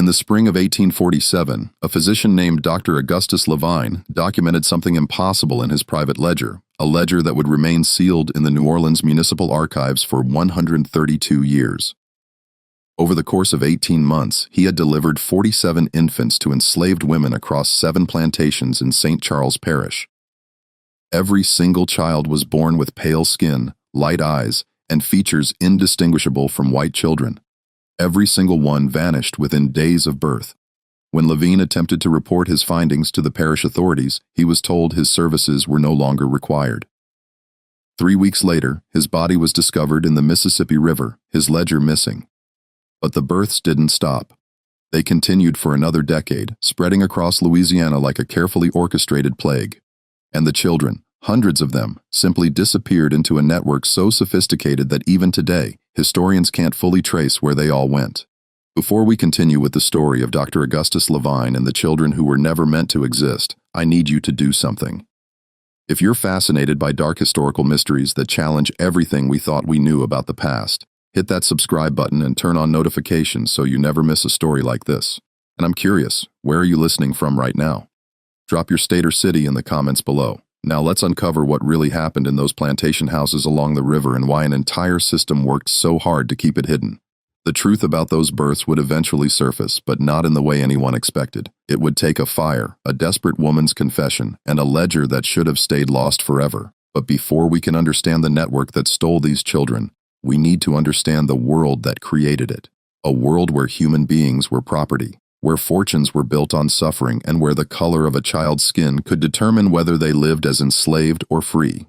In the spring of 1847, a physician named Dr. Augustus Lavine documented something impossible in his private ledger, a ledger that would remain sealed in the New Orleans Municipal Archives for 132 years. Over the course of 18 months, he had delivered 47 infants to enslaved women across 7 plantations in St. Charles Parish. Every single child was born with pale skin, light eyes, and features indistinguishable from white children. Every single one vanished within days of birth. When Lavine attempted to report his findings to the parish authorities, he was told his services were no longer required. 3 weeks later, his body was discovered in the Mississippi River, his ledger missing. But the births didn't stop. They continued for another decade, spreading across Louisiana like a carefully orchestrated plague. And the children, hundreds of them, simply disappeared into a network so sophisticated that even today, historians can't fully trace where they all went. Before we continue with the story of Dr. Augustus Lavine and the children who were never meant to exist, I need you to do something. If you're fascinated by dark historical mysteries that challenge everything we thought we knew about the past, hit that subscribe button and turn on notifications so you never miss a story like this. And I'm curious, where are you listening from right now? Drop your state or city in the comments below. Now let's uncover what really happened in those plantation houses along the river and why an entire system worked so hard to keep it hidden. The truth about those births would eventually surface, but not in the way anyone expected. It would take a fire, a desperate woman's confession, and a ledger that should have stayed lost forever. But before we can understand the network that stole these children, we need to understand the world that created it. A world where human beings were property, where fortunes were built on suffering, and where the color of a child's skin could determine whether they lived as enslaved or free.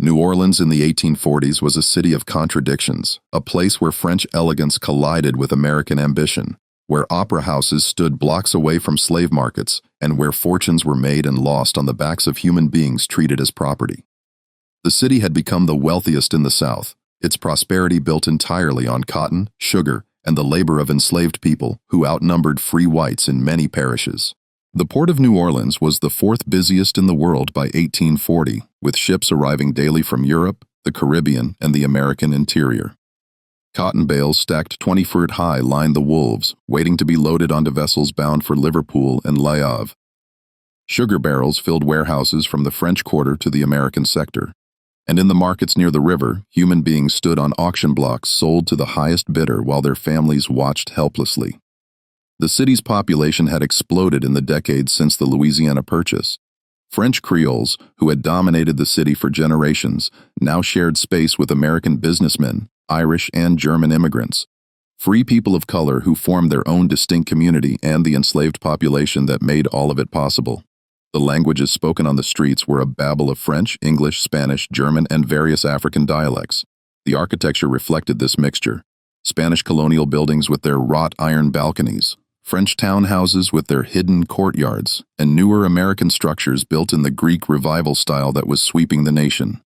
New Orleans in the 1840s was a city of contradictions, a place where French elegance collided with American ambition, where opera houses stood blocks away from slave markets, and where fortunes were made and lost on the backs of human beings treated as property. The city had become the wealthiest in the South, its prosperity built entirely on cotton, sugar, and the labor of enslaved people who outnumbered free whites in many parishes. The port of New Orleans was the 4th busiest in the world by 1840, with ships arriving daily from Europe, the Caribbean, and the American interior. Cotton bales stacked 20 feet high lined the Wolves, waiting to be loaded onto vessels bound for Liverpool and Le Havre. Sugar barrels filled warehouses from the French Quarter to the American sector. And in the markets near the river, human beings stood on auction blocks sold to the highest bidder while their families watched helplessly. The city's population had exploded in the decades since the Louisiana Purchase. French Creoles, who had dominated the city for generations, now shared space with American businessmen, Irish and German immigrants. Free people of color who formed their own distinct community and the enslaved population that made all of it possible. The languages spoken on the streets were a babble of French, English, Spanish, German, and various African dialects. The architecture reflected this mixture. Spanish colonial buildings with their wrought iron balconies, French townhouses with their hidden courtyards, and newer American structures built in the Greek Revival style that was sweeping the nation.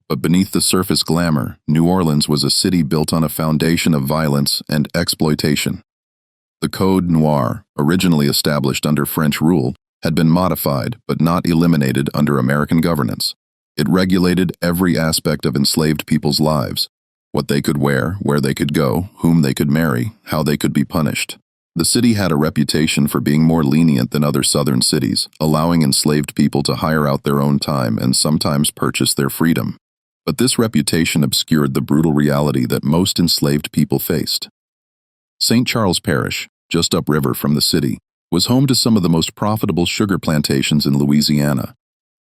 But beneath the surface glamour, New Orleans was a city built on a foundation of violence and exploitation. The Code Noir, originally established under French rule, had been modified but not eliminated under American governance. It regulated every aspect of enslaved people's lives: what they could wear, where they could go, whom they could marry, how they could be punished. The city had a reputation for being more lenient than other southern cities, allowing enslaved people to hire out their own time and sometimes purchase their freedom. But this reputation obscured the brutal reality that most enslaved people faced. St. Charles Parish, just upriver from the city, was home to some of the most profitable sugar plantations in Louisiana.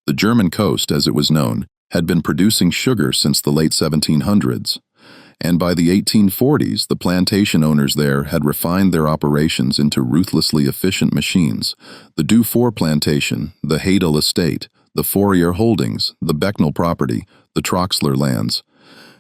The German coast, as it was known, had been producing sugar since the late 1700s, and by the 1840s, the plantation owners there had refined their operations into ruthlessly efficient machines. The Dufour plantation, the Hadel estate, the Fourier holdings, the Becknell property, the Troxler lands.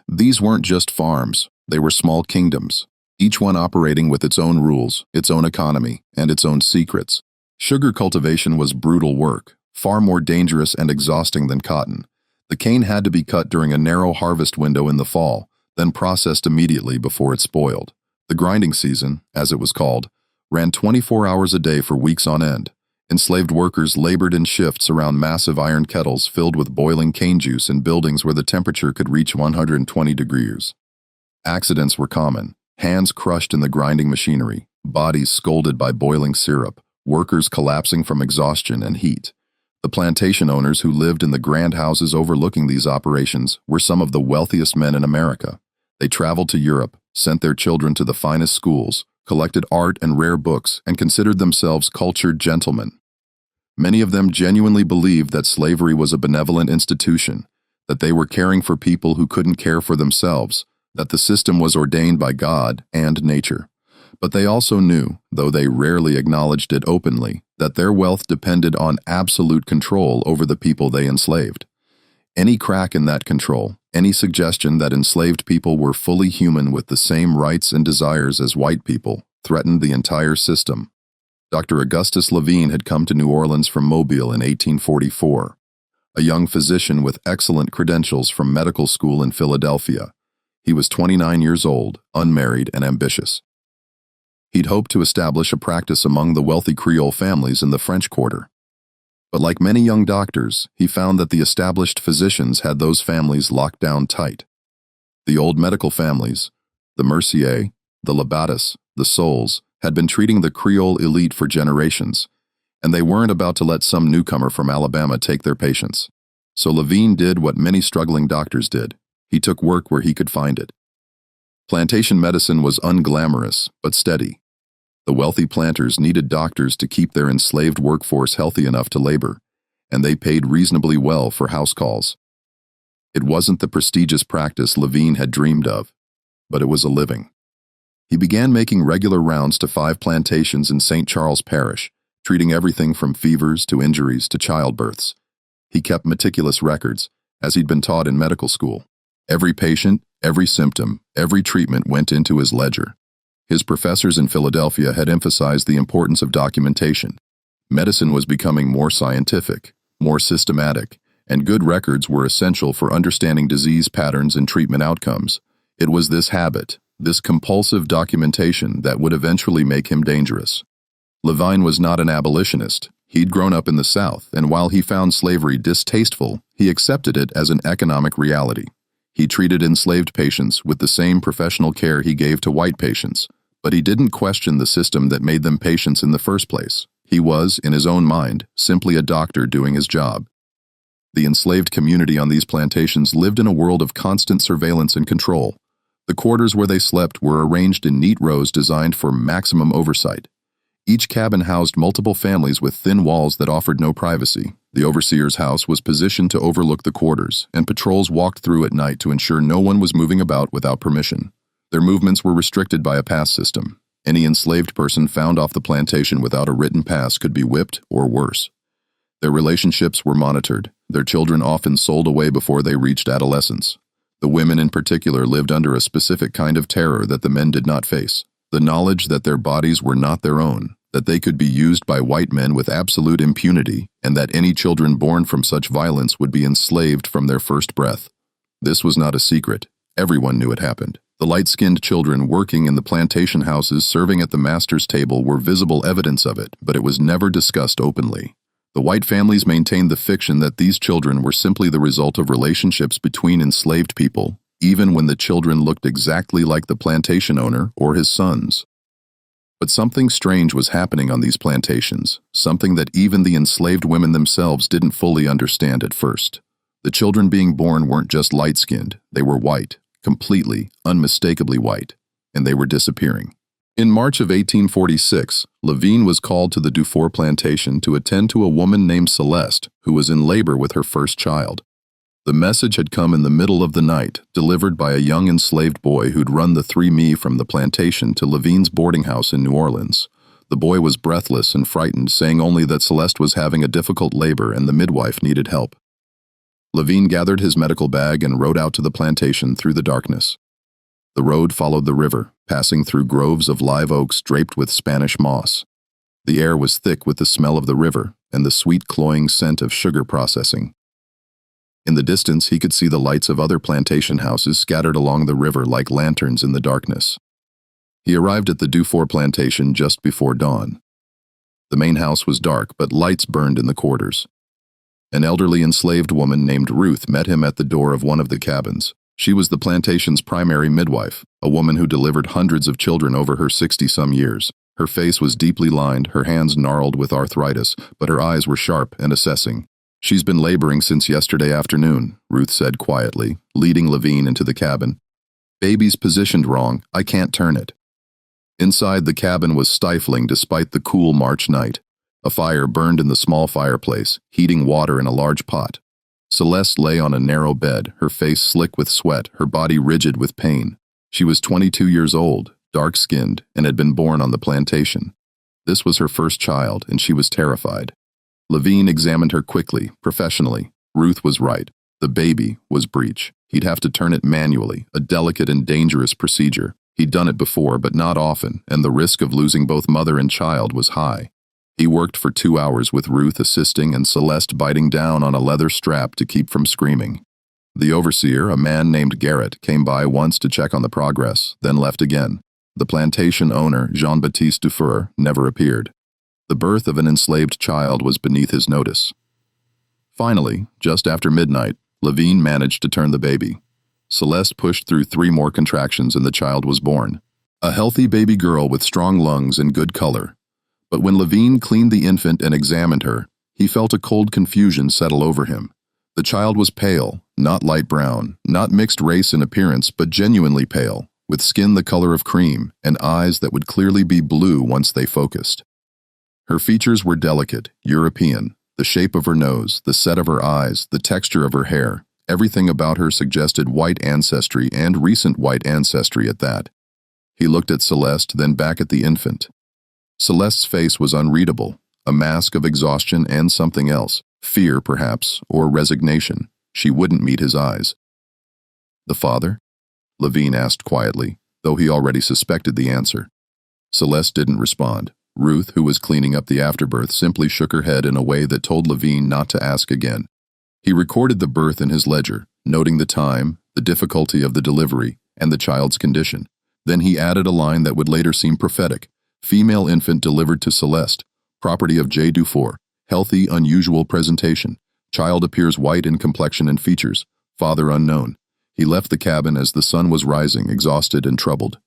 These weren't just farms, they were small kingdoms, each one operating with its own rules, its own economy, and its own secrets. Sugar cultivation was brutal work, far more dangerous and exhausting than cotton. The cane had to be cut during a narrow harvest window in the fall, then processed immediately before it spoiled. The grinding season, as it was called, ran 24 hours a day for weeks on end. Enslaved workers labored in shifts around massive iron kettles filled with boiling cane juice in buildings where the temperature could reach 120 degrees. Accidents were common. Hands crushed in the grinding machinery, bodies scalded by boiling syrup, workers collapsing from exhaustion and heat. The plantation owners who lived in the grand houses overlooking these operations were some of the wealthiest men in America. They traveled to Europe, sent their children to the finest schools, collected art and rare books, and considered themselves cultured gentlemen. Many of them genuinely believed that slavery was a benevolent institution, that they were caring for people who couldn't care for themselves, that the system was ordained by God and nature. But they also knew, though they rarely acknowledged it openly, that their wealth depended on absolute control over the people they enslaved. Any crack in that control, any suggestion that enslaved people were fully human with the same rights and desires as white people, threatened the entire system. Dr. Augustus Lavine had come to New Orleans from Mobile in 1844, a young physician with excellent credentials from medical school in Philadelphia. He was 29 years old, unmarried, and ambitious. He'd hoped to establish a practice among the wealthy Creole families in the French Quarter. But like many young doctors, he found that the established physicians had those families locked down tight. The old medical families, the Mercier, the Labatus, the Souls, had been treating the Creole elite for generations, and they weren't about to let some newcomer from Alabama take their patients. So Lavine did what many struggling doctors did. He took work where he could find it. Plantation medicine was unglamorous, but steady. The wealthy planters needed doctors to keep their enslaved workforce healthy enough to labor, and they paid reasonably well for house calls. It wasn't the prestigious practice Lavine had dreamed of, but it was a living. He began making regular rounds to 5 plantations in St. Charles Parish, treating everything from fevers to injuries to childbirths. He kept meticulous records, as he'd been taught in medical school. Every patient, every symptom, every treatment went into his ledger. His professors in Philadelphia had emphasized the importance of documentation. Medicine was becoming more scientific, more systematic, and good records were essential for understanding disease patterns and treatment outcomes. It was this habit, this compulsive documentation, that would eventually make him dangerous. Lavine was not an abolitionist. He'd grown up in the South, and while he found slavery distasteful, he accepted it as an economic reality. He treated enslaved patients with the same professional care he gave to white patients, but he didn't question the system that made them patients in the first place. He was, in his own mind, simply a doctor doing his job. The enslaved community on these plantations lived in a world of constant surveillance and control. The quarters where they slept were arranged in neat rows designed for maximum oversight. Each cabin housed multiple families with thin walls that offered no privacy. The overseer's house was positioned to overlook the quarters, and patrols walked through at night to ensure no one was moving about without permission. Their movements were restricted by a pass system. Any enslaved person found off the plantation without a written pass could be whipped or worse. Their relationships were monitored, their children often sold away before they reached adolescence. The women in particular lived under a specific kind of terror that the men did not face. The knowledge that their bodies were not their own, that they could be used by white men with absolute impunity, and that any children born from such violence would be enslaved from their first breath. This was not a secret. Everyone knew it happened. The light-skinned children working in the plantation houses serving at the master's table were visible evidence of it, but it was never discussed openly. The white families maintained the fiction that these children were simply the result of relationships between enslaved people, even when the children looked exactly like the plantation owner or his sons. But something strange was happening on these plantations, something that even the enslaved women themselves didn't fully understand at first. The children being born weren't just light-skinned, they were white, completely, unmistakably white, and they were disappearing. In March of 1846, Lavine was called to the Dufour plantation to attend to a woman named Celeste, who was in labor with her first child. The message had come in the middle of the night, delivered by a young enslaved boy who'd run the 3 from the plantation to Lavine's boarding house in New Orleans. The boy was breathless and frightened, saying only that Celeste was having a difficult labor and the midwife needed help. Lavine gathered his medical bag and rode out to the plantation through the darkness. The road followed the river, passing through groves of live oaks draped with Spanish moss. The air was thick with the smell of the river and the sweet cloying scent of sugar processing. In the distance, he could see the lights of other plantation houses scattered along the river like lanterns in the darkness. He arrived at the Dufour plantation just before dawn. The main house was dark, but lights burned in the quarters. An elderly enslaved woman named Ruth met him at the door of one of the cabins. She was the plantation's primary midwife, a woman who delivered hundreds of children over her 60-some years. Her face was deeply lined, her hands gnarled with arthritis, but her eyes were sharp and assessing. "She's been laboring since yesterday afternoon," Ruth said quietly, leading Lavine into the cabin. "Baby's positioned wrong. I can't turn it." Inside, the cabin was stifling despite the cool March night. A fire burned in the small fireplace, heating water in a large pot. Celeste lay on a narrow bed, her face slick with sweat, her body rigid with pain. She was 22 years old, dark-skinned, and had been born on the plantation. This was her first child, and she was terrified. Lavine examined her quickly, professionally. Ruth was right. The baby was breech. He'd have to turn it manually, a delicate and dangerous procedure. He'd done it before, but not often, and the risk of losing both mother and child was high. He worked for 2 hours with Ruth assisting and Celeste biting down on a leather strap to keep from screaming. The overseer, a man named Garrett, came by once to check on the progress, then left again. The plantation owner, Jean-Baptiste Dufour, never appeared. The birth of an enslaved child was beneath his notice. Finally, just after midnight, Lavine managed to turn the baby. Celeste pushed through 3 more contractions and the child was born. A healthy baby girl with strong lungs and good color. But when Lavine cleaned the infant and examined her, he felt a cold confusion settle over him. The child was pale, not light brown, not mixed race in appearance, but genuinely pale, with skin the color of cream and eyes that would clearly be blue once they focused. Her features were delicate, European, the shape of her nose, the set of her eyes, the texture of her hair. Everything about her suggested white ancestry and recent white ancestry at that. He looked at Celeste, then back at the infant. Celeste's face was unreadable, a mask of exhaustion and something else, fear perhaps, or resignation. She wouldn't meet his eyes. "The father?" Lavine asked quietly, though he already suspected the answer. Celeste didn't respond. Ruth, who was cleaning up the afterbirth, simply shook her head in a way that told Lavine not to ask again. He recorded the birth in his ledger, noting the time, the difficulty of the delivery, and the child's condition. Then he added a line that would later seem prophetic. "Female infant delivered to Celeste. Property of J. Dufour. Healthy, unusual presentation. Child appears white in complexion and features. Father unknown." He left the cabin as the sun was rising, exhausted and troubled.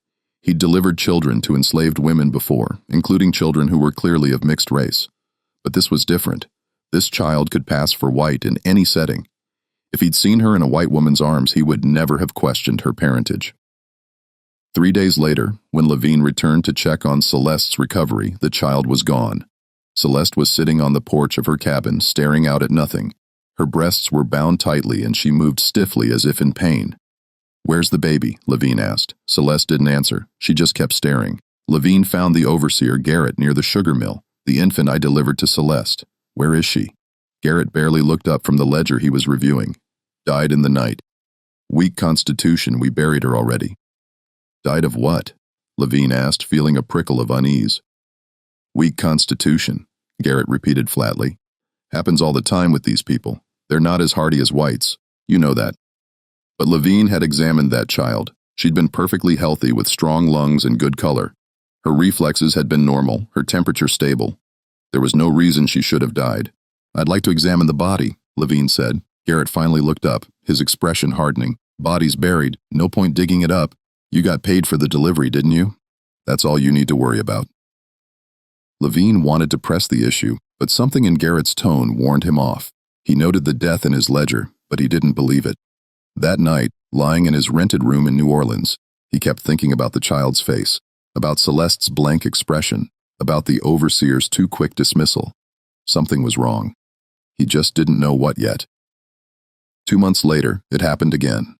He'd delivered children to enslaved women before, including children who were clearly of mixed race. But this was different. This child could pass for white in any setting. If he'd seen her in a white woman's arms, he would never have questioned her parentage. 3 days later, when Lavine returned to check on Celeste's recovery, the child was gone. Celeste was sitting on the porch of her cabin, staring out at nothing. Her breasts were bound tightly and she moved stiffly as if in pain. "Where's the baby?" Lavine asked. Celeste didn't answer. She just kept staring. Lavine found the overseer, Garrett, near the sugar mill. "The infant I delivered to Celeste. Where is she?" Garrett barely looked up from the ledger he was reviewing. "Died in the night. Weak constitution, we buried her already." "Died of what?" Lavine asked, feeling a prickle of unease. "Weak constitution," Garrett repeated flatly. "Happens all the time with these people. They're not as hardy as whites. You know that." But Lavine had examined that child. She'd been perfectly healthy with strong lungs and good color. Her reflexes had been normal, her temperature stable. There was no reason she should have died. "I'd like to examine the body," Lavine said. Garrett finally looked up, his expression hardening. "Body's buried. No point digging it up. You got paid for the delivery, didn't you? That's all you need to worry about." Lavine wanted to press the issue, but something in Garrett's tone warned him off. He noted the death in his ledger, but he didn't believe it. That night, lying in his rented room in New Orleans, he kept thinking about the child's face, about Celeste's blank expression, about the overseer's too quick dismissal. Something was wrong. He just didn't know what yet. 2 months later, it happened again.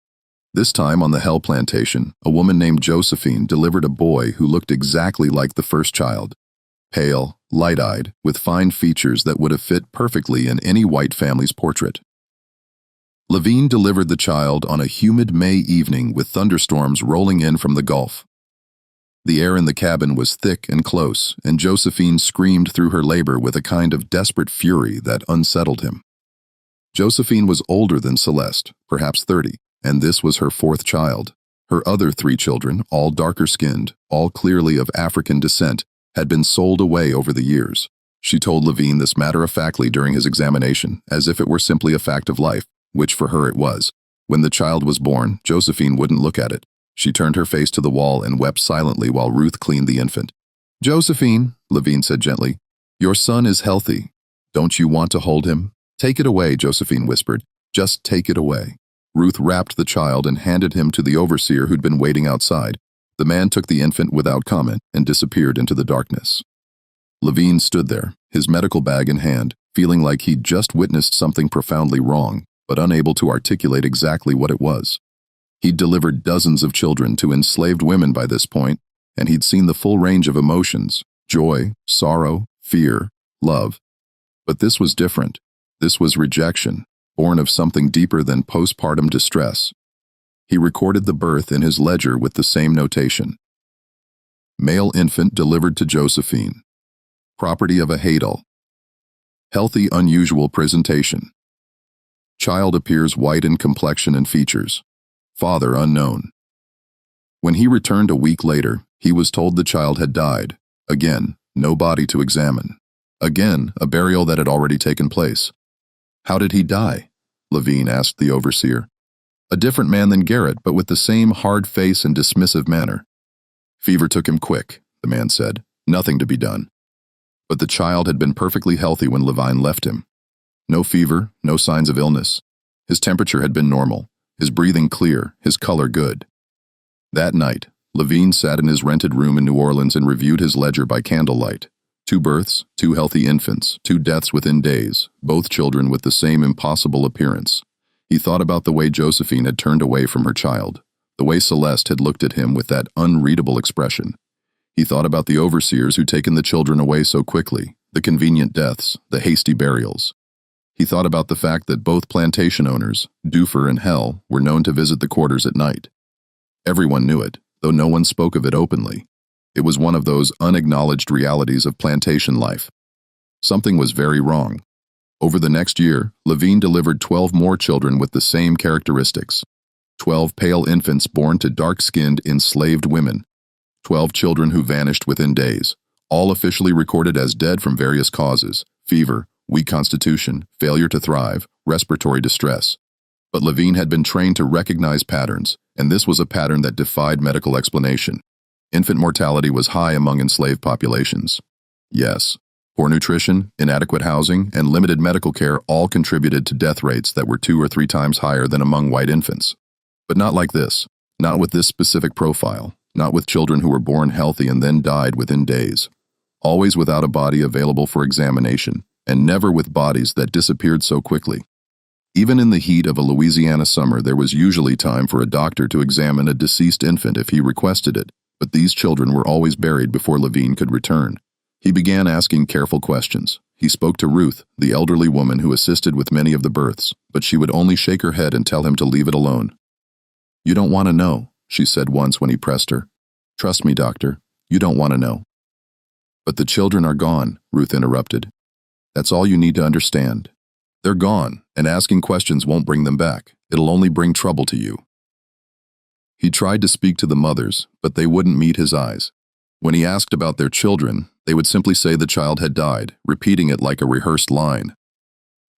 This time on the Hell Plantation, a woman named Josephine delivered a boy who looked exactly like the first child. Pale, light-eyed, with fine features that would have fit perfectly in any white family's portrait. Lavine delivered the child on a humid May evening with thunderstorms rolling in from the Gulf. The air in the cabin was thick and close, and Josephine screamed through her labor with a kind of desperate fury that unsettled him. Josephine was older than Celeste, perhaps 30, and this was her 4th child. Her other 3 children, all darker-skinned, all clearly of African descent, had been sold away over the years. She told Lavine this matter-of-factly during his examination, as if it were simply a fact of life, which for her it was. When the child was born, Josephine wouldn't look at it. She turned her face to the wall and wept silently while Ruth cleaned the infant. "Josephine," Lavine said gently, "your son is healthy. Don't you want to hold him?" "Take it away," Josephine whispered. "Just take it away." Ruth wrapped the child and handed him to the overseer who'd been waiting outside. The man took the infant without comment and disappeared into the darkness. Lavine stood there, his medical bag in hand, feeling like he'd just witnessed something profoundly wrong, but unable to articulate exactly what it was. He'd delivered dozens of children to enslaved women by this point, and he'd seen the full range of emotions: joy, sorrow, fear, love. But this was different. This was rejection, born of something deeper than postpartum distress. He recorded the birth in his ledger with the same notation. Male infant delivered to Josephine. Property of a Hadel. Healthy, unusual presentation. Child appears white in complexion and features. Father unknown. When he returned a week later, he was told the child had died. Again, no body to examine. Again, a burial that had already taken place. "How did he die?" Lavine asked the overseer. "A different man than Garrett, but with the same hard face and dismissive manner." "Fever took him quick," the man said. "Nothing to be done." But the child had been perfectly healthy when Lavine left him. No fever, no signs of illness. His temperature had been normal, his breathing clear, his color good. That night, Lavine sat in his rented room in New Orleans and reviewed his ledger by candlelight. 2 births, 2 healthy infants, 2 deaths within days, both children with the same impossible appearance. He thought about the way Josephine had turned away from her child, the way Celeste had looked at him with that unreadable expression. He thought about the overseers who'd taken the children away so quickly, the convenient deaths, the hasty burials. He thought about the fact that both plantation owners, Duffer and Hell, were known to visit the quarters at night. Everyone knew it, though no one spoke of it openly. It was one of those unacknowledged realities of plantation life. Something was very wrong. Over the next year, Lavine delivered 12 more children with the same characteristics. 12 pale infants born to dark-skinned, enslaved women. 12 children who vanished within days, all officially recorded as dead from various causes: fever, weak constitution, failure to thrive, respiratory distress. But Lavine had been trained to recognize patterns, and this was a pattern that defied medical explanation. Infant mortality was high among enslaved populations. Yes, poor nutrition, inadequate housing, and limited medical care all contributed to death rates that were 2 or 3 times higher than among white infants. But not like this, not with this specific profile. Not with children who were born healthy and then died within days. Always without a body available for examination, and never with bodies that disappeared so quickly. Even in the heat of a Louisiana summer, there was usually time for a doctor to examine a deceased infant if he requested it, but these children were always buried before Lavine could return. He began asking careful questions. He spoke to Ruth, the elderly woman who assisted with many of the births, but she would only shake her head and tell him to leave it alone. "You don't want to know," she said once when he pressed her. "Trust me, doctor, you don't want to know." "But the children are gone," Ruth interrupted. "That's all you need to understand. They're gone, and asking questions won't bring them back. It'll only bring trouble to you." He tried to speak to the mothers, but they wouldn't meet his eyes. When he asked about their children, they would simply say the child had died, repeating it like a rehearsed line.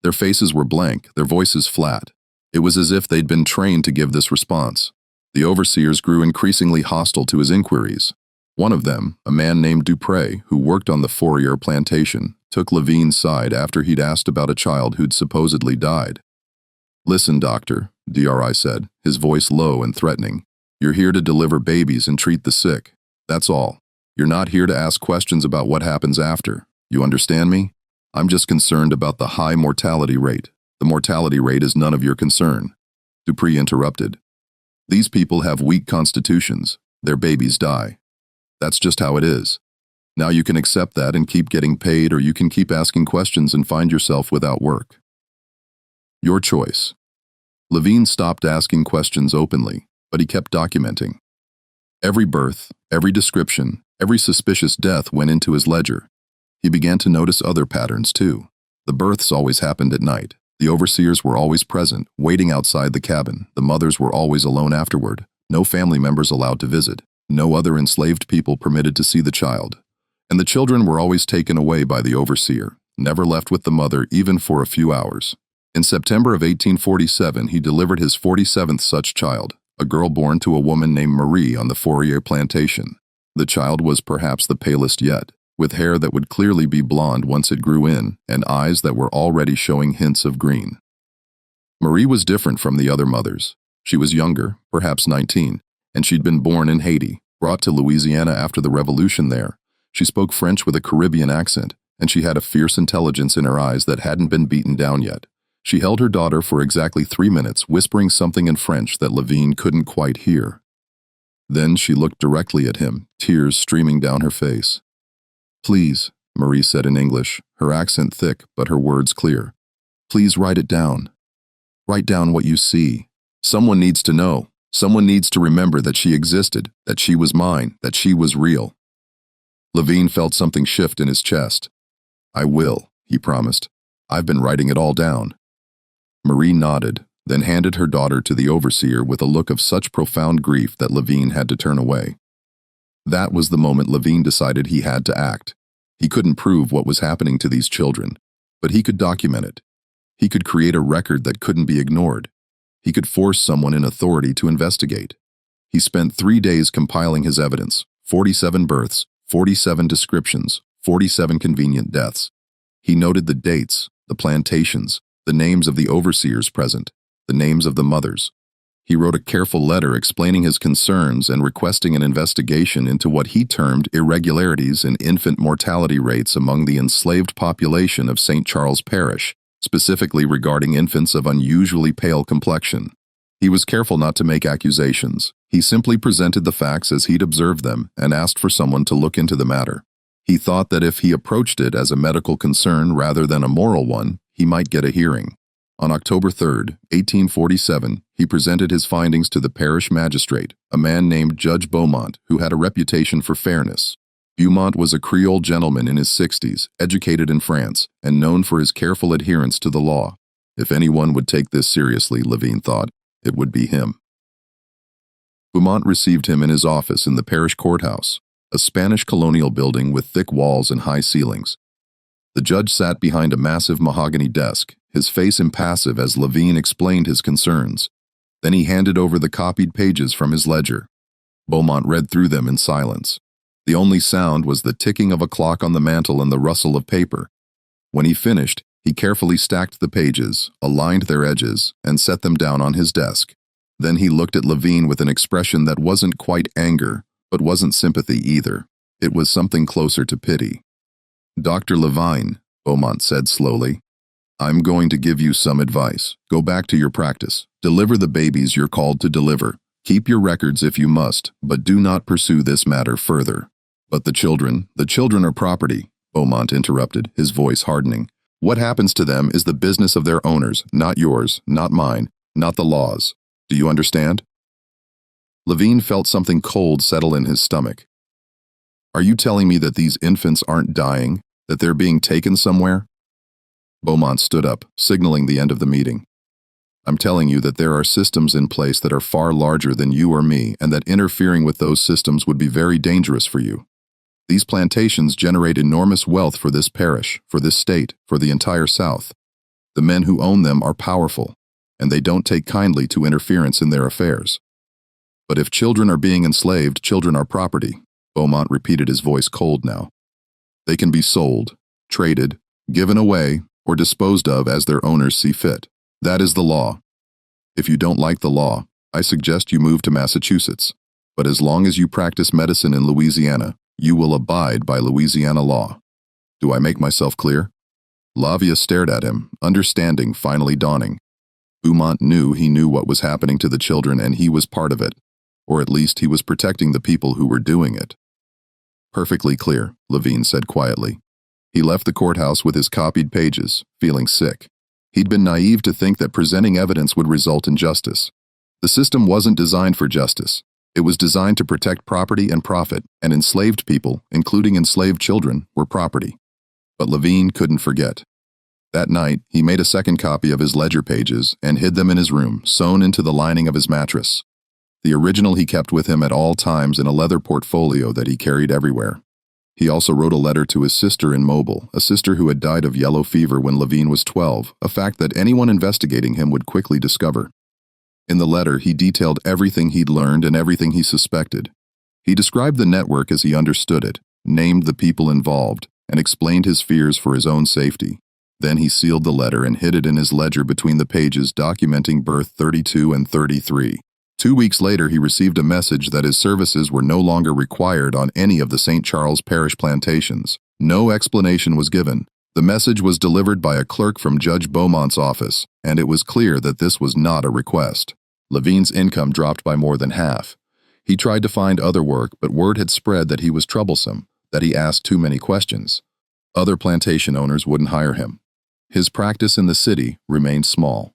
Their faces were blank, their voices flat. It was as if they'd been trained to give this response. The overseers grew increasingly hostile to his inquiries. One of them, a man named Dupré, who worked on the Fourier plantation, took Lavine's side after he'd asked about a child who'd supposedly died. "Listen, doctor," DRI said, his voice low and threatening. "You're here to deliver babies and treat the sick. That's all. You're not here to ask questions about what happens after. You understand me? I'm just concerned about the high mortality rate. The mortality rate is none of your concern." Dupré interrupted. "These people have weak constitutions. Their babies die. That's just how it is. Now you can accept that and keep getting paid, or you can keep asking questions and find yourself without work. Your choice." Lavine stopped asking questions openly, but he kept documenting. Every birth, every description, every suspicious death went into his ledger. He began to notice other patterns too. The births always happened at night. The overseers were always present, waiting outside the cabin. The mothers were always alone afterward. No family members allowed to visit. No other enslaved people permitted to see the child. And the children were always taken away by the overseer, never left with the mother even for a few hours. In September of 1847, he delivered his 47th such child, a girl born to a woman named Marie on the Fourier plantation. The child was perhaps the palest yet, with hair that would clearly be blonde once it grew in, and eyes that were already showing hints of green. Marie was different from the other mothers. She was younger, perhaps 19, and she'd been born in Haiti, brought to Louisiana after the revolution there. She spoke French with a Caribbean accent, and she had a fierce intelligence in her eyes that hadn't been beaten down yet. She held her daughter for exactly 3 minutes, whispering something in French that Lavine couldn't quite hear. Then she looked directly at him, tears streaming down her face. "Please," Marie said in English, her accent thick but her words clear. "Please write it down. Write down what you see. Someone needs to know. Someone needs to remember that she existed, that she was mine, that she was real." Lavine felt something shift in his chest. "I will," he promised. "I've been writing it all down." Marie nodded, then handed her daughter to the overseer with a look of such profound grief that Lavine had to turn away. That was the moment Lavine decided he had to act. He couldn't prove what was happening to these children, but he could document it. He could create a record that couldn't be ignored. He could force someone in authority to investigate. He spent 3 days compiling his evidence: 47 births, 47 descriptions, 47 convenient deaths. He noted the dates, the plantations, the names of the overseers present, the names of the mothers. He wrote a careful letter explaining his concerns and requesting an investigation into what he termed irregularities in infant mortality rates among the enslaved population of St. Charles Parish, specifically regarding infants of unusually pale complexion. He was careful not to make accusations. He simply presented the facts as he'd observed them and asked for someone to look into the matter. He thought that if he approached it as a medical concern rather than a moral one, he might get a hearing. On October 3, 1847, he presented his findings to the parish magistrate, a man named Judge Beaumont, who had a reputation for fairness. Beaumont was a Creole gentleman in his 60s, educated in France, and known for his careful adherence to the law. If anyone would take this seriously, Lavine thought, it would be him. Beaumont received him in his office in the parish courthouse, a Spanish colonial building with thick walls and high ceilings. The judge sat behind a massive mahogany desk, his face impassive as Lavine explained his concerns. Then he handed over the copied pages from his ledger. Beaumont read through them in silence. The only sound was the ticking of a clock on the mantel and the rustle of paper. When he finished, he carefully stacked the pages, aligned their edges, and set them down on his desk. Then he looked at Lavine with an expression that wasn't quite anger, but wasn't sympathy either. It was something closer to pity. "Dr. Lavine," Beaumont said slowly, "I'm going to give you some advice. Go back to your practice. Deliver the babies you're called to deliver. Keep your records if you must, but do not pursue this matter further." "But the children are property," Beaumont interrupted, his voice hardening. "What happens to them is the business of their owners, not yours, not mine, not the law's. Do you understand?" Lavine felt something cold settle in his stomach. "Are you telling me that these infants aren't dying, that they're being taken somewhere?" Beaumont stood up, signaling the end of the meeting. "I'm telling you that there are systems in place that are far larger than you or me, and that interfering with those systems would be very dangerous for you. These plantations generate enormous wealth for this parish, for this state, for the entire South. The men who own them are powerful, and they don't take kindly to interference in their affairs. But if children are being enslaved, children are property," Beaumont repeated, his voice cold now. "They can be sold, traded, given away, or disposed of as their owners see fit. That is the law. If you don't like the law, I suggest you move to Massachusetts. But as long as you practice medicine in Louisiana, you will abide by Louisiana law. Do I make myself clear?" Lavia stared at him, understanding finally dawning. Beaumont knew he knew what was happening to the children, and he was part of it. Or at least he was protecting the people who were doing it. "Perfectly clear," Lavine said quietly. He left the courthouse with his copied pages, feeling sick. He'd been naive to think that presenting evidence would result in justice. The system wasn't designed for justice. It was designed to protect property and profit, and enslaved people, including enslaved children, were property. But Lavine couldn't forget. That night, he made a second copy of his ledger pages and hid them in his room, sewn into the lining of his mattress. The original he kept with him at all times in a leather portfolio that he carried everywhere. He also wrote a letter to his sister in Mobile, a sister who had died of yellow fever when Lavine was 12, a fact that anyone investigating him would quickly discover. In the letter, he detailed everything he'd learned and everything he suspected. He described the network as he understood it, named the people involved, and explained his fears for his own safety. Then he sealed the letter and hid it in his ledger between the pages documenting birth 32 and 33. 2 weeks later, he received a message that his services were no longer required on any of the St. Charles Parish plantations. No explanation was given. The message was delivered by a clerk from Judge Beaumont's office, and it was clear that this was not a request. Lavine's income dropped by more than half. He tried to find other work, but word had spread that he was troublesome, that he asked too many questions. Other plantation owners wouldn't hire him. His practice in the city remained small.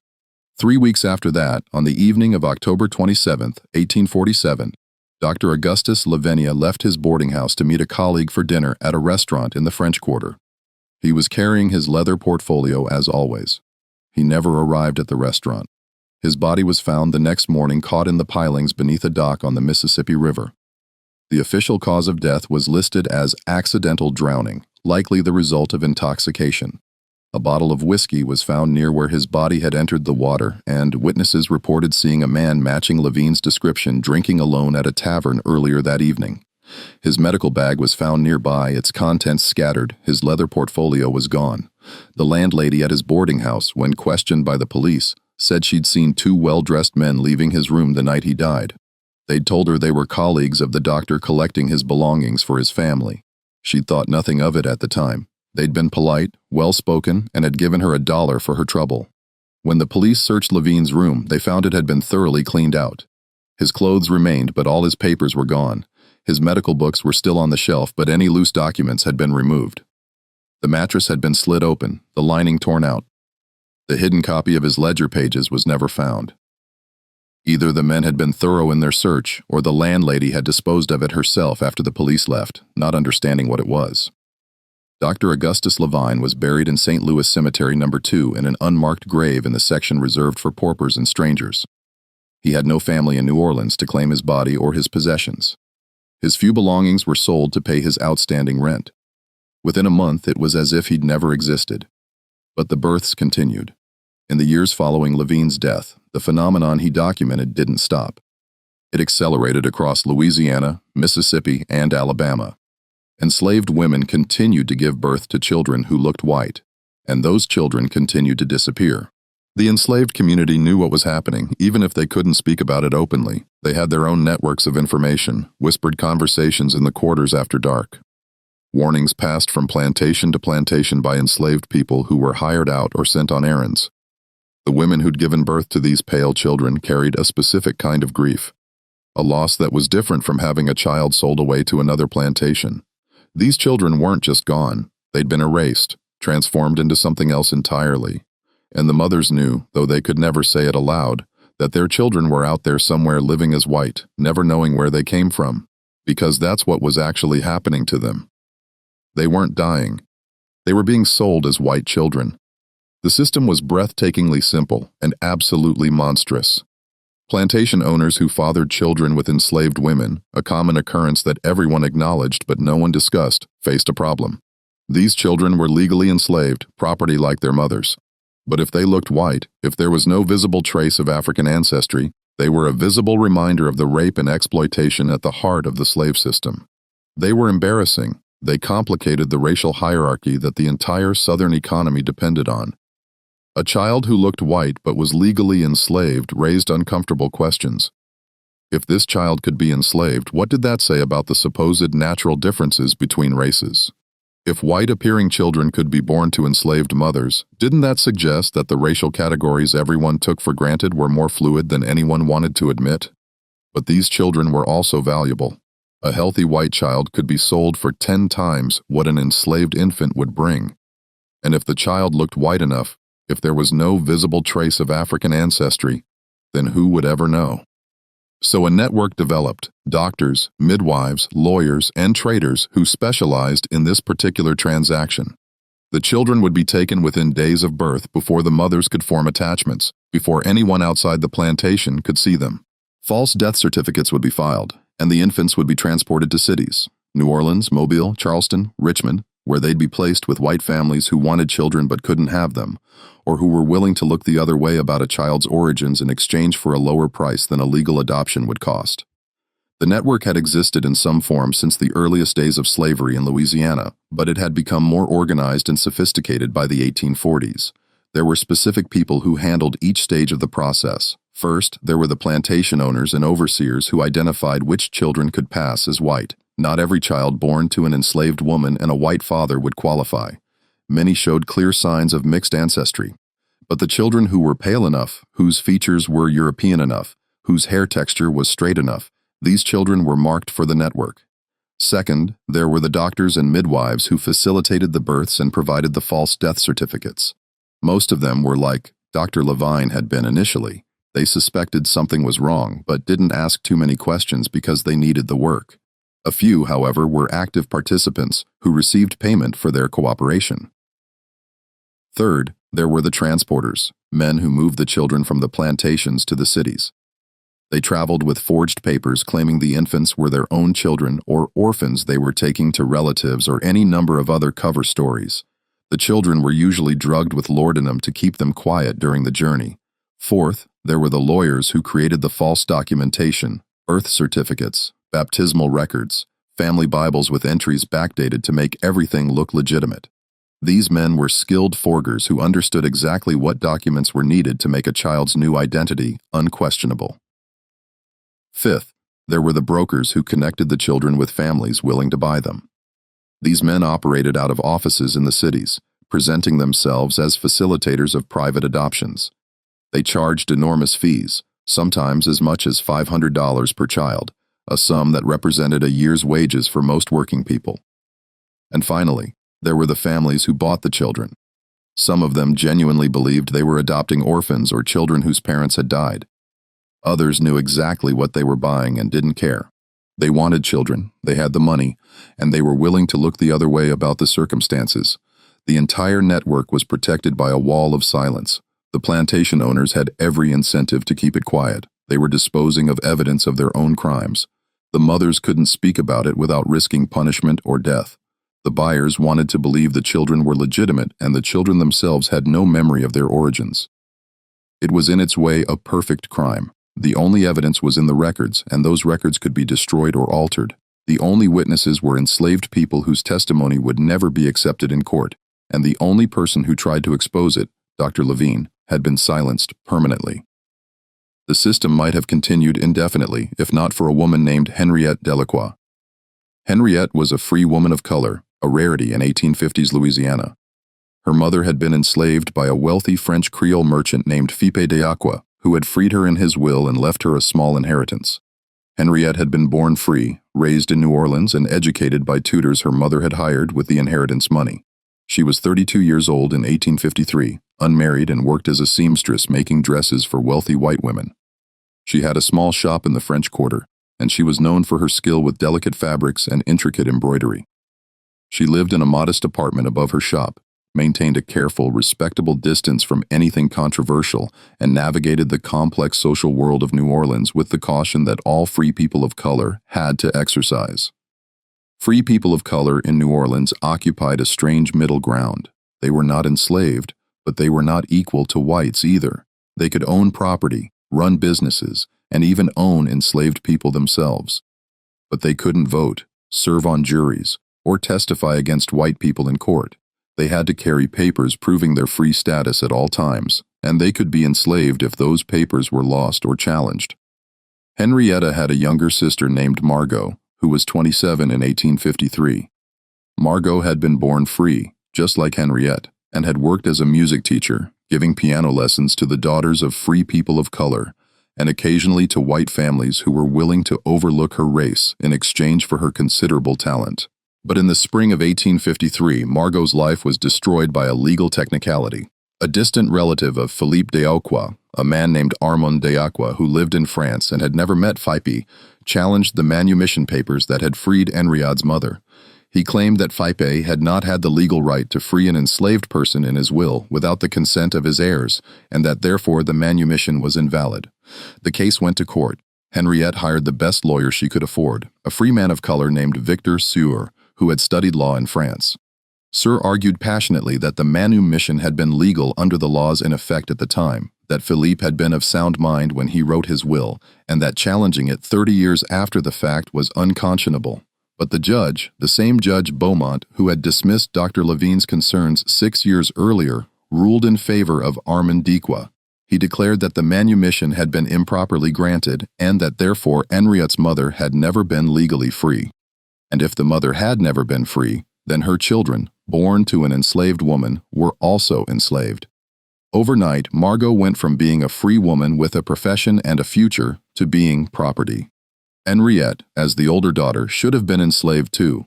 3 weeks after that, on the evening of October 27, 1847, Dr. Augustus Lavine left his boarding house to meet a colleague for dinner at a restaurant in the French Quarter. He was carrying his leather portfolio as always. He never arrived at the restaurant. His body was found the next morning caught in the pilings beneath a dock on the Mississippi River. The official cause of death was listed as accidental drowning, likely the result of intoxication. A bottle of whiskey was found near where his body had entered the water, and witnesses reported seeing a man matching Lavine's description drinking alone at a tavern earlier that evening. His medical bag was found nearby, its contents scattered. His leather portfolio was gone. The landlady at his boarding house, when questioned by the police, said she'd seen 2 well-dressed men leaving his room the night he died. They'd told her they were colleagues of the doctor collecting his belongings for his family. She'd thought nothing of it at the time. They'd been polite, well-spoken, and had given her $1 for her trouble. When the police searched Lavine's room, they found it had been thoroughly cleaned out. His clothes remained, but all his papers were gone. His medical books were still on the shelf, but any loose documents had been removed. The mattress had been slit open, the lining torn out. The hidden copy of his ledger pages was never found. Either the men had been thorough in their search, or the landlady had disposed of it herself after the police left, not understanding what it was. Dr. Augustus Lavine was buried in St. Louis Cemetery No. 2 in an unmarked grave in the section reserved for paupers and strangers. He had no family in New Orleans to claim his body or his possessions. His few belongings were sold to pay his outstanding rent. Within a month, it was as if he'd never existed. But the births continued. In the years following Lavine's death, the phenomenon he documented didn't stop. It accelerated across Louisiana, Mississippi, and Alabama. Enslaved women continued to give birth to children who looked white, and those children continued to disappear. The enslaved community knew what was happening, even if they couldn't speak about it openly. They had their own networks of information, whispered conversations in the quarters after dark. Warnings passed from plantation to plantation by enslaved people who were hired out or sent on errands. The women who'd given birth to these pale children carried a specific kind of grief, a loss that was different from having a child sold away to another plantation. These children weren't just gone, they'd been erased, transformed into something else entirely. And the mothers knew, though they could never say it aloud, that their children were out there somewhere living as white, never knowing where they came from, because that's what was actually happening to them. They weren't dying. They were being sold as white children. The system was breathtakingly simple and absolutely monstrous. Plantation owners who fathered children with enslaved women, a common occurrence that everyone acknowledged but no one discussed, faced a problem. These children were legally enslaved, property like their mothers. But if they looked white, if there was no visible trace of African ancestry, they were a visible reminder of the rape and exploitation at the heart of the slave system. They were embarrassing. They complicated the racial hierarchy that the entire Southern economy depended on. A child who looked white but was legally enslaved raised uncomfortable questions. If this child could be enslaved, what did that say about the supposed natural differences between races? If white-appearing children could be born to enslaved mothers, didn't that suggest that the racial categories everyone took for granted were more fluid than anyone wanted to admit? But these children were also valuable. A healthy white child could be sold for 10 times what an enslaved infant would bring. And if the child looked white enough, if there was no visible trace of African ancestry, then who would ever know? So a network developed, doctors, midwives, lawyers, and traders who specialized in this particular transaction. The children would be taken within days of birth before the mothers could form attachments, before anyone outside the plantation could see them. False death certificates would be filed, and the infants would be transported to cities, New Orleans, Mobile, Charleston, Richmond, where they'd be placed with white families who wanted children but couldn't have them, or who were willing to look the other way about a child's origins in exchange for a lower price than a legal adoption would cost. The network had existed in some form since the earliest days of slavery in Louisiana, but it had become more organized and sophisticated by the 1840s. There were specific people who handled each stage of the process. First, there were the plantation owners and overseers who identified which children could pass as white. Not every child born to an enslaved woman and a white father would qualify. Many showed clear signs of mixed ancestry. But the children who were pale enough, whose features were European enough, whose hair texture was straight enough, these children were marked for the network. Second, there were the doctors and midwives who facilitated the births and provided the false death certificates. Most of them were like Dr. Lavine had been initially. They suspected something was wrong, but didn't ask too many questions because they needed the work. A few, however, were active participants who received payment for their cooperation. Third, there were the transporters, men who moved the children from the plantations to the cities. They traveled with forged papers claiming the infants were their own children or orphans they were taking to relatives or any number of other cover stories. The children were usually drugged with laudanum to keep them quiet during the journey. Fourth, there were the lawyers who created the false documentation, birth certificates, baptismal records, family Bibles with entries backdated to make everything look legitimate. These men were skilled forgers who understood exactly what documents were needed to make a child's new identity unquestionable. Fifth, there were the brokers who connected the children with families willing to buy them. These men operated out of offices in the cities, presenting themselves as facilitators of private adoptions. They charged enormous fees, sometimes as much as $500 per child, a sum that represented a year's wages for most working people. And finally, there were the families who bought the children. Some of them genuinely believed they were adopting orphans or children whose parents had died. Others knew exactly what they were buying and didn't care. They wanted children, they had the money, and they were willing to look the other way about the circumstances. The entire network was protected by a wall of silence. The plantation owners had every incentive to keep it quiet. They were disposing of evidence of their own crimes. The mothers couldn't speak about it without risking punishment or death. The buyers wanted to believe the children were legitimate, and the children themselves had no memory of their origins. It was in its way a perfect crime. The only evidence was in the records, and those records could be destroyed or altered. The only witnesses were enslaved people whose testimony would never be accepted in court, and the only person who tried to expose it, Dr. Lavine, had been silenced permanently. The system might have continued indefinitely if not for a woman named Henriette Delacroix. Henriette was a free woman of color, a rarity in 1850s Louisiana. Her mother had been enslaved by a wealthy French Creole merchant named Philippe d'Acqua, who had freed her in his will and left her a small inheritance. Henriette had been born free, raised in New Orleans, and educated by tutors her mother had hired with the inheritance money. She was 32 years old in 1853, unmarried, and worked as a seamstress making dresses for wealthy white women. She had a small shop in the French Quarter, and she was known for her skill with delicate fabrics and intricate embroidery. She lived in a modest apartment above her shop, maintained a careful, respectable distance from anything controversial, and navigated the complex social world of New Orleans with the caution that all free people of color had to exercise. Free people of color in New Orleans occupied a strange middle ground. They were not enslaved, but they were not equal to whites either. They could own property, run businesses, and even own enslaved people themselves. But they couldn't vote, serve on juries, or testify against white people in court. They had to carry papers proving their free status at all times, and they could be enslaved if those papers were lost or challenged. Henrietta had a younger sister named Margot, who was 27 in 1853. Margot had been born free, just like Henriette, and had worked as a music teacher, giving piano lessons to the daughters of free people of color, and occasionally to white families who were willing to overlook her race in exchange for her considerable talent. But in the spring of 1853, Margot's life was destroyed by a legal technicality. A distant relative of Philippe d'Acqua, a man named Armand d'Acqua who lived in France and had never met Philippe, challenged the manumission papers that had freed Henriette's mother. He claimed that Philippe had not had the legal right to free an enslaved person in his will without the consent of his heirs, and that therefore the manumission was invalid. The case went to court. Henriette hired the best lawyer she could afford, a free man of color named Victor Sueur, who had studied law in France. Sueur argued passionately that the manumission had been legal under the laws in effect at the time, that Philippe had been of sound mind when he wrote his will, and that challenging it 30 years after the fact was unconscionable. But the judge, the same Judge Beaumont who had dismissed Dr. Lavine's concerns 6 years earlier, ruled in favor of Armand Diqua. He declared that the manumission had been improperly granted and that therefore Henriette's mother had never been legally free. And if the mother had never been free, then her children, born to an enslaved woman, were also enslaved. Overnight, Margot went from being a free woman with a profession and a future to being property. Henriette, as the older daughter, should have been enslaved too.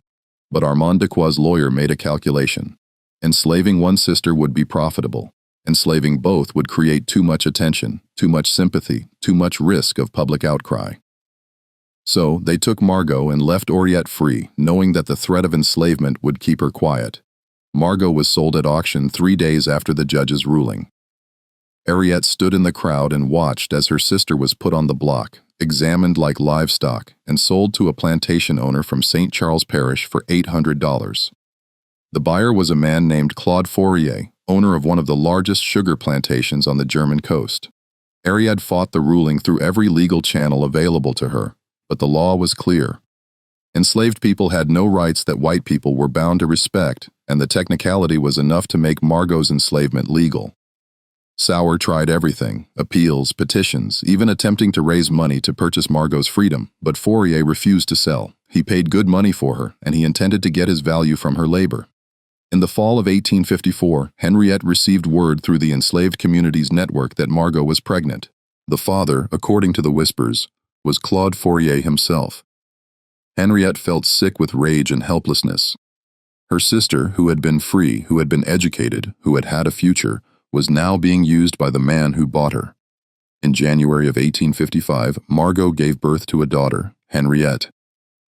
But Armand Diqua's lawyer made a calculation. Enslaving one sister would be profitable. Enslaving both would create too much attention, too much sympathy, too much risk of public outcry. So they took Margot and left Henriette free, knowing that the threat of enslavement would keep her quiet. Margot was sold at auction 3 days after the judge's ruling. Henriette stood in the crowd and watched as her sister was put on the block, examined like livestock, and sold to a plantation owner from St. Charles Parish for $800. The buyer was a man named Claude Fourier, owner of one of the largest sugar plantations on the German coast. Henriette fought the ruling through every legal channel available to her, but the law was clear. Enslaved people had no rights that white people were bound to respect, and the technicality was enough to make Margot's enslavement legal. Sauer tried everything, appeals, petitions, even attempting to raise money to purchase Margot's freedom, but Fourier refused to sell. He paid good money for her, and he intended to get his value from her labor. In the fall of 1854, Henriette received word through the enslaved community's network that Margot was pregnant. The father, according to the whispers, was Claude Fourier himself. Henriette felt sick with rage and helplessness. Her sister, who had been free, who had been educated, who had had a future, was now being used by the man who bought her. In January of 1855, Margot gave birth to a daughter, Henriette.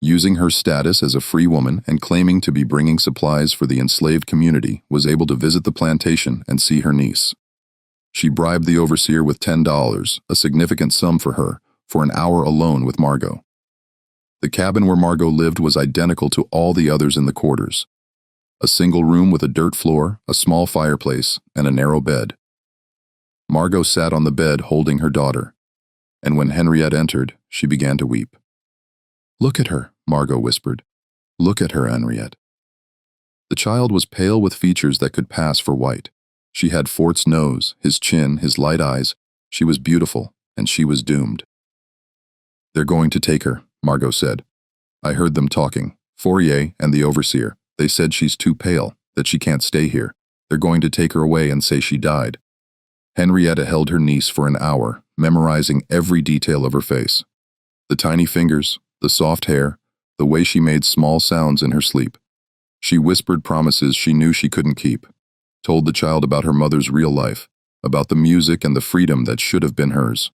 Using her status as a free woman and claiming to be bringing supplies for the enslaved community, was able to visit the plantation and see her niece. She bribed the overseer with $10, a significant sum for her, for an hour alone with Margot. The cabin where Margot lived was identical to all the others in the quarters. A single room with a dirt floor, a small fireplace, and a narrow bed. Margot sat on the bed holding her daughter, and when Henriette entered, she began to weep. "Look at her," Margot whispered. "Look at her, Henriette." The child was pale with features that could pass for white. She had Fort's nose, his chin, his light eyes. She was beautiful, and she was doomed. "They're going to take her," Margot said. "I heard them talking, Fourier and the overseer. They said she's too pale, that she can't stay here. They're going to take her away and say she died." Henrietta held her niece for an hour, memorizing every detail of her face. The tiny fingers, the soft hair, the way she made small sounds in her sleep. She whispered promises she knew she couldn't keep, told the child about her mother's real life, about the music and the freedom that should have been hers.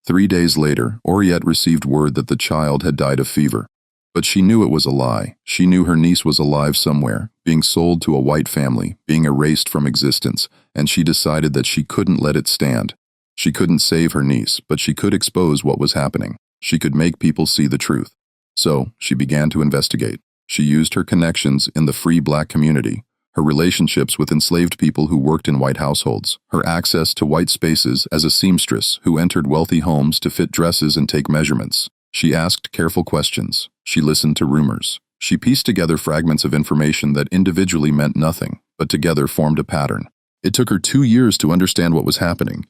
3 days later, Henriette received word that the child had died of fever. But she knew it was a lie. She knew her niece was alive somewhere, being sold to a white family, being erased from existence, and she decided that she couldn't let it stand. She couldn't save her niece, but she could expose what was happening. She could make people see the truth. So, she began to investigate. She used her connections in the free black community, her relationships with enslaved people who worked in white households, her access to white spaces as a seamstress who entered wealthy homes to fit dresses and take measurements. She asked careful questions. She listened to rumors. She pieced together fragments of information that individually meant nothing, but together formed a pattern. It took her 2 years to understand what was happening.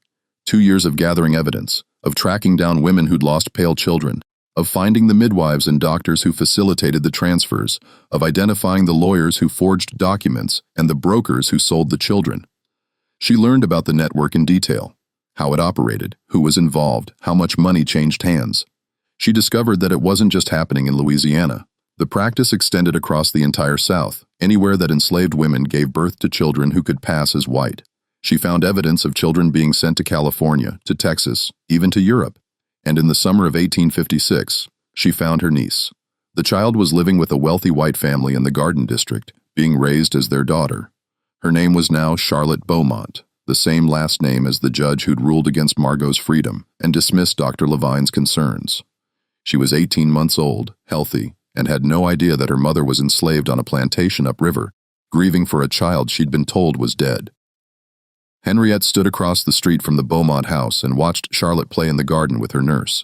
2 years of gathering evidence, of tracking down women who'd lost pale children, of finding the midwives and doctors who facilitated the transfers, of identifying the lawyers who forged documents and the brokers who sold the children. She learned about the network in detail, how it operated, who was involved, how much money changed hands. She discovered that it wasn't just happening in Louisiana. The practice extended across the entire South, anywhere that enslaved women gave birth to children who could pass as white. She found evidence of children being sent to California, to Texas, even to Europe. And in the summer of 1856, she found her niece. The child was living with a wealthy white family in the Garden District, being raised as their daughter. Her name was now Charlotte Beaumont, the same last name as the judge who'd ruled against Margot's freedom and dismissed Dr. Lavine's concerns. She was 18 months old, healthy, and had no idea that her mother was enslaved on a plantation upriver, grieving for a child she'd been told was dead. Henriette stood across the street from the Beaumont house and watched Charlotte play in the garden with her nurse.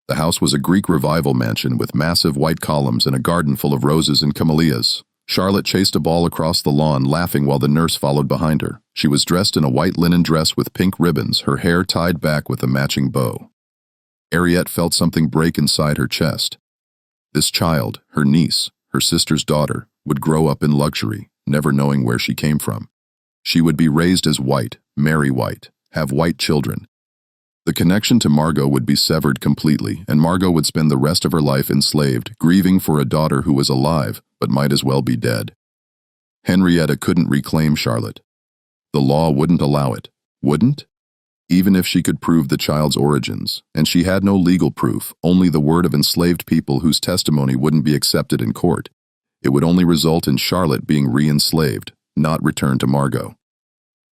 The house was a Greek Revival mansion with massive white columns and a garden full of roses and camellias. Charlotte chased a ball across the lawn, laughing while the nurse followed behind her. She was dressed in a white linen dress with pink ribbons, her hair tied back with a matching bow. Henriette felt something break inside her chest. This child, her niece, her sister's daughter, would grow up in luxury, never knowing where she came from. She would be raised as white, marry white, have white children. The connection to Margot would be severed completely, and Margot would spend the rest of her life enslaved, grieving for a daughter who was alive, but might as well be dead. Henrietta couldn't reclaim Charlotte. The law wouldn't allow it. Wouldn't? Even if she could prove the child's origins, and she had no legal proof, only the word of enslaved people whose testimony wouldn't be accepted in court. It would only result in Charlotte being re-enslaved, not returned to Margot.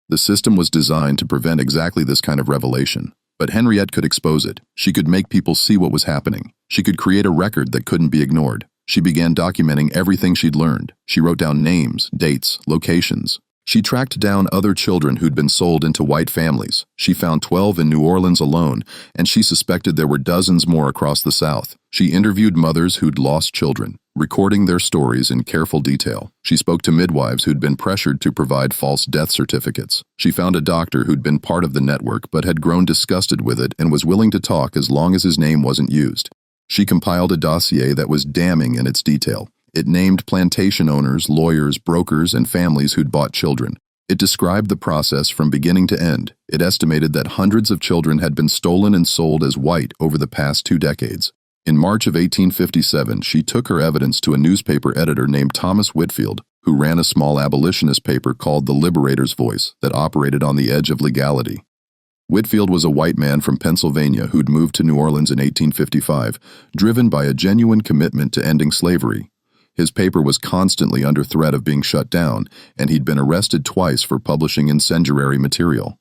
The system was designed to prevent exactly this kind of revelation, but Henriette could expose it. She could make people see what was happening. She could create a record that couldn't be ignored. She began documenting everything she'd learned. She wrote down names, dates, locations. She tracked down other children who'd been sold into white families. She found 12 in New Orleans alone, and she suspected there were dozens more across the South. She interviewed mothers who'd lost children, recording their stories in careful detail. She spoke to midwives who'd been pressured to provide false death certificates. She found a doctor who'd been part of the network but had grown disgusted with it and was willing to talk as long as his name wasn't used. She compiled a dossier that was damning in its detail. It named plantation owners, lawyers, brokers, and families who'd bought children. It described the process from beginning to end. It estimated that hundreds of children had been stolen and sold as white over the past 2 decades. In March of 1857, she took her evidence to a newspaper editor named Thomas Whitfield, who ran a small abolitionist paper called The Liberator's Voice that operated on the edge of legality. Whitfield was a white man from Pennsylvania who'd moved to New Orleans in 1855, driven by a genuine commitment to ending slavery. His paper was constantly under threat of being shut down, and he'd been arrested twice for publishing incendiary material.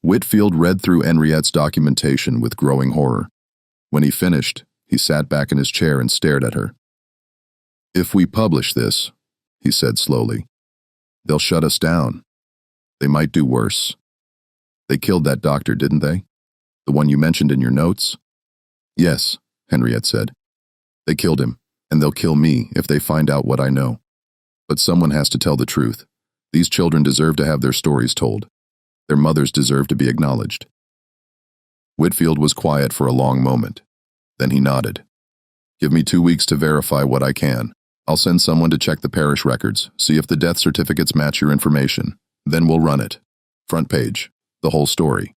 Whitfield read through Henriette's documentation with growing horror. When he finished, he sat back in his chair and stared at her. "If we publish this," he said slowly, "they'll shut us down. They might do worse. They killed that doctor, didn't they? The one you mentioned in your notes?" "Yes," Henriette said. "They killed him, and they'll kill me if they find out what I know. But someone has to tell the truth. These children deserve to have their stories told. Their mothers deserve to be acknowledged." Whitfield was quiet for a long moment. Then he nodded. "Give me 2 weeks to verify what I can. I'll send someone to check the parish records, see if the death certificates match your information. Then we'll run it. Front page. The whole story."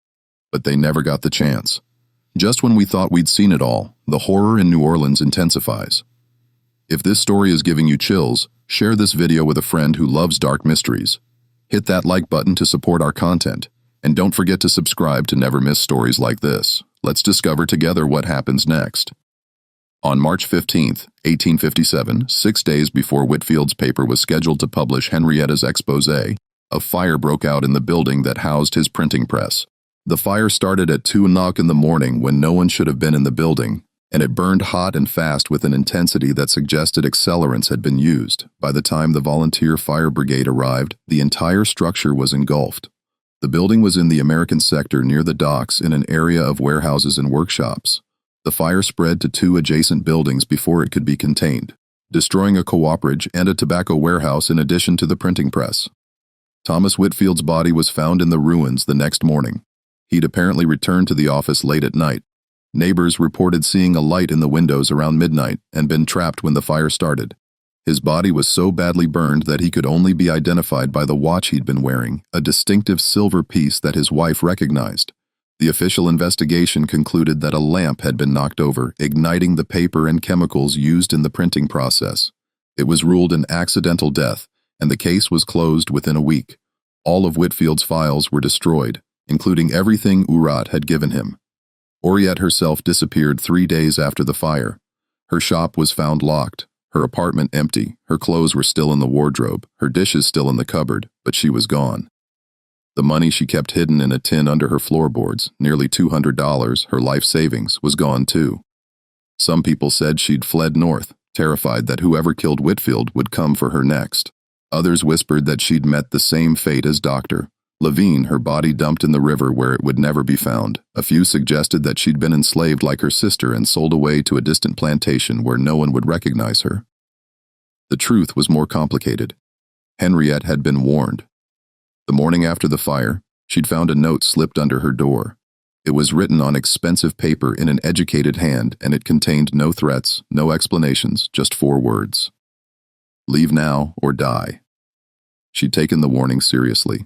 But they never got the chance. Just when we thought we'd seen it all, the horror in New Orleans intensifies. If this story is giving you chills, share this video with a friend who loves dark mysteries. Hit that like button to support our content, and don't forget to subscribe to never miss stories like this. Let's discover together what happens next. On March 15, 1857, 6 days before Whitfield's paper was scheduled to publish Henrietta's exposé, a fire broke out in the building that housed his printing press. The fire started at 2 o'clock in the morning when no one should have been in the building, and it burned hot and fast with an intensity that suggested accelerants had been used. By the time the volunteer fire brigade arrived, the entire structure was engulfed. The building was in the American sector near the docks in an area of warehouses and workshops. The fire spread to 2 adjacent buildings before it could be contained, destroying a cooperage and a tobacco warehouse in addition to the printing press. Thomas Whitfield's body was found in the ruins the next morning. He'd apparently returned to the office late at night. Neighbors reported seeing a light in the windows around midnight and been trapped when the fire started. His body was so badly burned that he could only be identified by the watch he'd been wearing, a distinctive silver piece that his wife recognized. The official investigation concluded that a lamp had been knocked over, igniting the paper and chemicals used in the printing process. It was ruled an accidental death, and the case was closed within a week. All of Whitfield's files were destroyed, including everything Urat had given him. Henriette herself disappeared 3 days after the fire. Her shop was found locked, her apartment empty, her clothes were still in the wardrobe, her dishes still in the cupboard, but she was gone. The money she kept hidden in a tin under her floorboards, nearly $200, her life savings, was gone too. Some people said she'd fled north, terrified that whoever killed Whitfield would come for her next. Others whispered that she'd met the same fate as Dr. Lavine, her body dumped in the river where it would never be found. A few suggested that she'd been enslaved like her sister and sold away to a distant plantation where no one would recognize her. The truth was more complicated. Henriette had been warned. The morning after the fire, she'd found a note slipped under her door. It was written on expensive paper in an educated hand, and it contained no threats, no explanations, just 4 words. Leave now or die. She'd taken the warning seriously.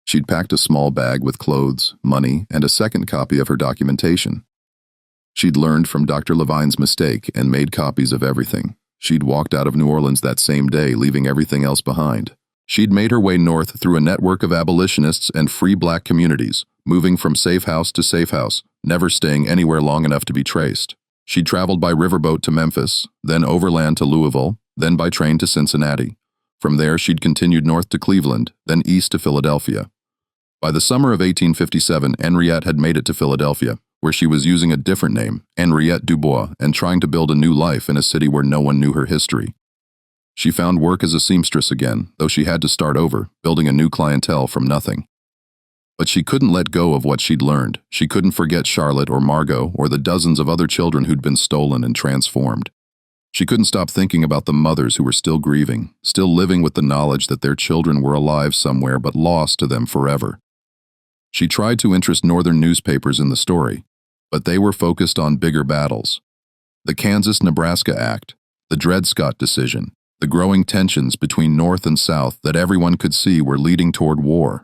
She'd packed a small bag with clothes, money, and a second copy of her documentation. She'd learned from Dr. Lavine's mistake and made copies of everything. She'd walked out of New Orleans that same day, leaving everything else behind. She'd made her way north through a network of abolitionists and free black communities, moving from safe house to safe house, never staying anywhere long enough to be traced. She'd traveled by riverboat to Memphis, then overland to Louisville, then by train to Cincinnati. From there, she'd continued north to Cleveland, then east to Philadelphia. By the summer of 1857, Henriette had made it to Philadelphia, where she was using a different name, Henriette Dubois, and trying to build a new life in a city where no one knew her history. She found work as a seamstress again, though she had to start over, building a new clientele from nothing. But she couldn't let go of what she'd learned. She couldn't forget Charlotte or Margot or the dozens of other children who'd been stolen and transformed. She couldn't stop thinking about the mothers who were still grieving, still living with the knowledge that their children were alive somewhere but lost to them forever. She tried to interest northern newspapers in the story, but they were focused on bigger battles. The Kansas-Nebraska Act, the Dred Scott decision, the growing tensions between North and South that everyone could see were leading toward war.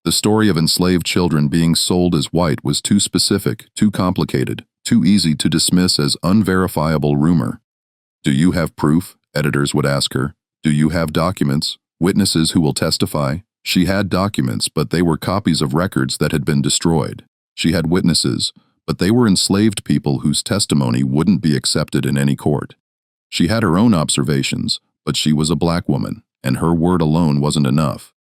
The story of enslaved children being sold as white was too specific, too complicated, too easy to dismiss as unverifiable rumor. Do you have proof? Editors would ask her. Do you have documents? Witnesses who will testify? She had documents, but they were copies of records that had been destroyed. She had witnesses, but they were enslaved people whose testimony wouldn't be accepted in any court. She had her own observations, but she was a black woman, and her word alone wasn't enough.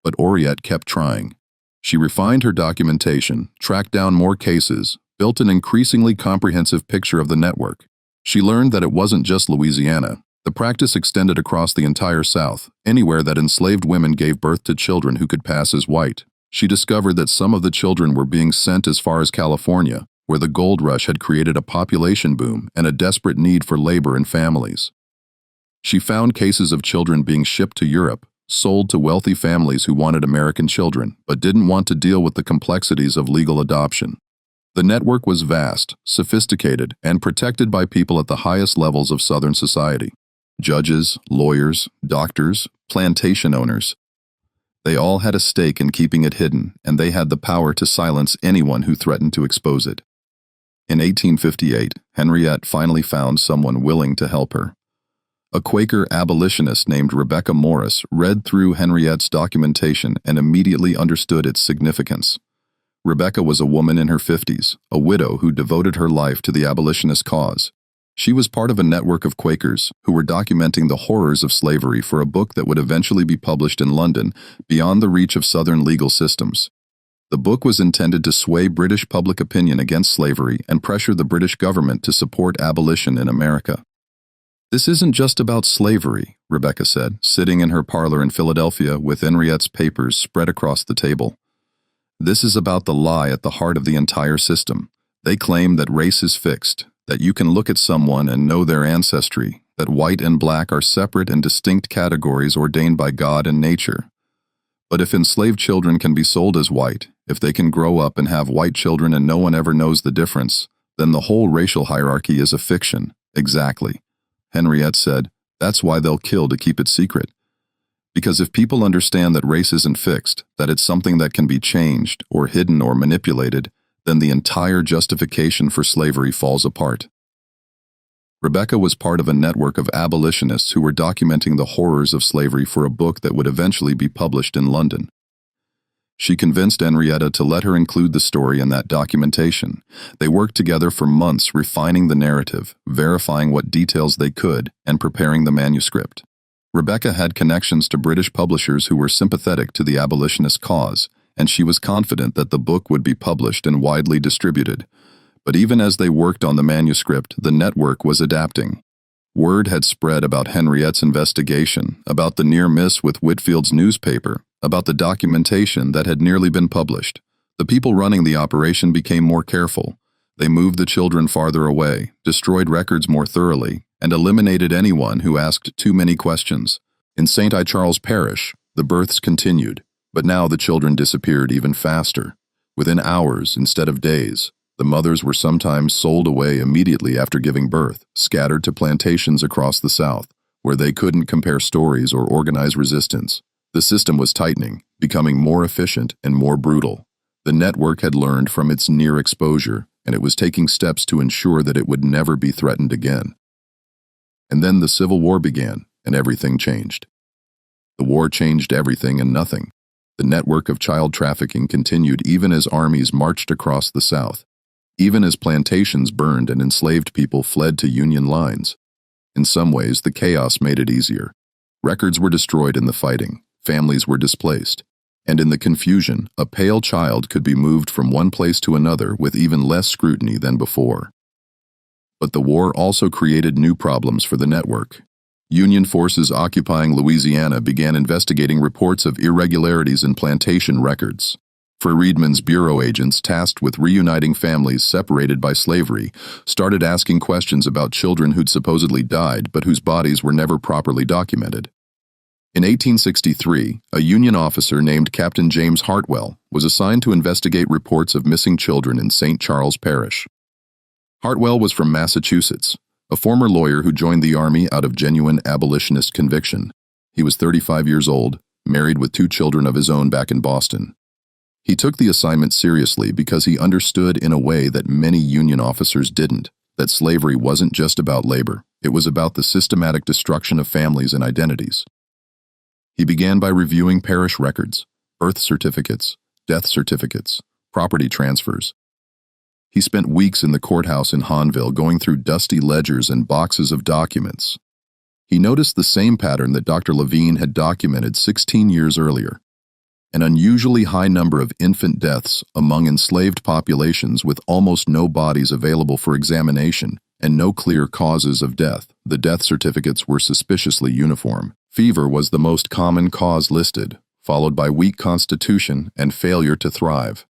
But Henriette kept trying. She refined her documentation, tracked down more cases, built an increasingly comprehensive picture of the network. She learned that it wasn't just Louisiana. The practice extended across the entire South, anywhere that enslaved women gave birth to children who could pass as white. She discovered that some of the children were being sent as far as California, where the gold rush had created a population boom and a desperate need for labor and families. She found cases of children being shipped to Europe, sold to wealthy families who wanted American children, but didn't want to deal with the complexities of legal adoption. The network was vast, sophisticated, and protected by people at the highest levels of Southern society. Judges, lawyers, doctors, plantation owners. They all had a stake in keeping it hidden, and they had the power to silence anyone who threatened to expose it. In 1858, Henriette finally found someone willing to help her. A Quaker abolitionist named Rebecca Morris read through Henriette's documentation and immediately understood its significance. Rebecca was a woman in her 50s, a widow who devoted her life to the abolitionist cause. She was part of a network of Quakers who were documenting the horrors of slavery for a book that would eventually be published in London, beyond the reach of Southern legal systems. The book was intended to sway British public opinion against slavery and pressure the British government to support abolition in America. "This isn't just about slavery," Rebecca said, sitting in her parlor in Philadelphia with Henriette's papers spread across the table. "This is about the lie at the heart of the entire system. They claim that race is fixed, that you can look at someone and know their ancestry, that white and black are separate and distinct categories ordained by God and nature. But if enslaved children can be sold as white, if they can grow up and have white children and no one ever knows the difference, then the whole racial hierarchy is a fiction." "Exactly," Henriette said. "That's why they'll kill to keep it secret. Because if people understand that race isn't fixed, that it's something that can be changed or hidden or manipulated, then the entire justification for slavery falls apart." Rebecca was part of a network of abolitionists who were documenting the horrors of slavery for a book that would eventually be published in London. She convinced Henriette to let her include the story in that documentation. They worked together for months, refining the narrative, verifying what details they could, and preparing the manuscript. Rebecca had connections to British publishers who were sympathetic to the abolitionist cause, and she was confident that the book would be published and widely distributed. But even as they worked on the manuscript, the network was adapting. Word had spread about Henriette's investigation, about the near miss with Whitfield's newspaper, about the documentation that had nearly been published. The people running the operation became more careful. They moved the children farther away, destroyed records more thoroughly, and eliminated anyone who asked too many questions. In St. Charles Parish, the births continued, but now the children disappeared even faster. Within hours instead of days, the mothers were sometimes sold away immediately after giving birth, scattered to plantations across the South, where they couldn't compare stories or organize resistance. The system was tightening, becoming more efficient and more brutal. The network had learned from its near exposure, and it was taking steps to ensure that it would never be threatened again. And then the Civil War began, and everything changed. The war changed everything and nothing. The network of child trafficking continued even as armies marched across the South, even as plantations burned and enslaved people fled to Union lines. In some ways, the chaos made it easier. Records were destroyed in the fighting, families were displaced, and in the confusion, a pale child could be moved from one place to another with even less scrutiny than before. But the war also created new problems for the network. Union forces occupying Louisiana began investigating reports of irregularities in plantation records. Freedmen's Bureau agents tasked with reuniting families separated by slavery started asking questions about children who'd supposedly died but whose bodies were never properly documented. In 1863, a Union officer named Captain James Hartwell was assigned to investigate reports of missing children in St. Charles Parish. Hartwell was from Massachusetts, a former lawyer who joined the Army out of genuine abolitionist conviction. He was 35 years old, married with 2 children of his own back in Boston. He took the assignment seriously because he understood in a way that many Union officers didn't, that slavery wasn't just about labor, it was about the systematic destruction of families and identities. He began by reviewing parish records, birth certificates, death certificates, property transfers. He spent weeks in the courthouse in Hahnville going through dusty ledgers and boxes of documents. He noticed the same pattern that Dr. Lavine had documented 16 years earlier: an unusually high number of infant deaths among enslaved populations with almost no bodies available for examination and no clear causes of death. The death certificates were suspiciously uniform. Fever was the most common cause listed, followed by weak constitution and failure to thrive.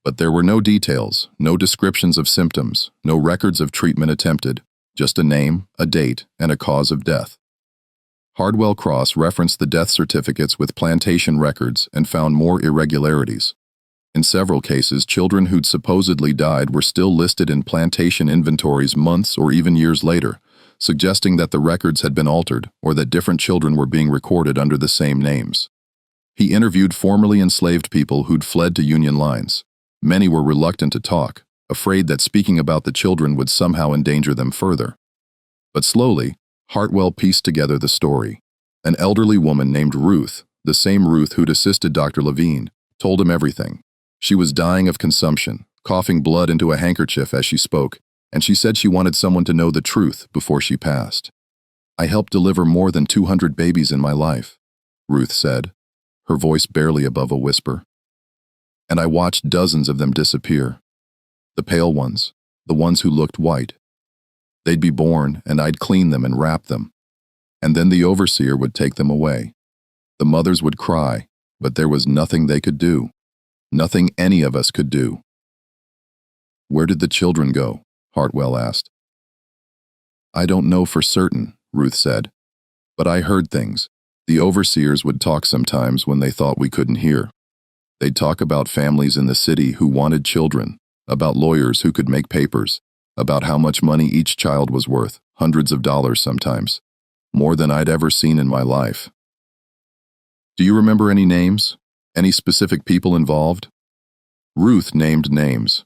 But there were no details, no descriptions of symptoms, no records of treatment attempted, just a name, a date, and a cause of death. Hardwell cross-referenced the death certificates with plantation records and found more irregularities. In several cases, children who'd supposedly died were still listed in plantation inventories months or even years later, suggesting that the records had been altered or that different children were being recorded under the same names. He interviewed formerly enslaved people who'd fled to Union lines. Many were reluctant to talk, afraid that speaking about the children would somehow endanger them further. But slowly, Hartwell pieced together the story. An elderly woman named Ruth, the same Ruth who'd assisted Dr. Lavine, told him everything. She was dying of consumption, coughing blood into a handkerchief as she spoke, and she said she wanted someone to know the truth before she passed. "I helped deliver more than 200 babies in my life," Ruth said, her voice barely above a whisper. "And I watched dozens of them disappear. The pale ones, the ones who looked white. They'd be born, and I'd clean them and wrap them. And then the overseer would take them away. The mothers would cry, but there was nothing they could do. Nothing any of us could do." "Where did the children go?" Hartwell asked. "I don't know for certain," Ruth said. "But I heard things. The overseers would talk sometimes when they thought we couldn't hear. They'd talk about families in the city who wanted children, about lawyers who could make papers, about how much money each child was worth, hundreds of dollars sometimes, more than I'd ever seen in my life." "Do you remember any names? Any specific people involved?" Ruth named names.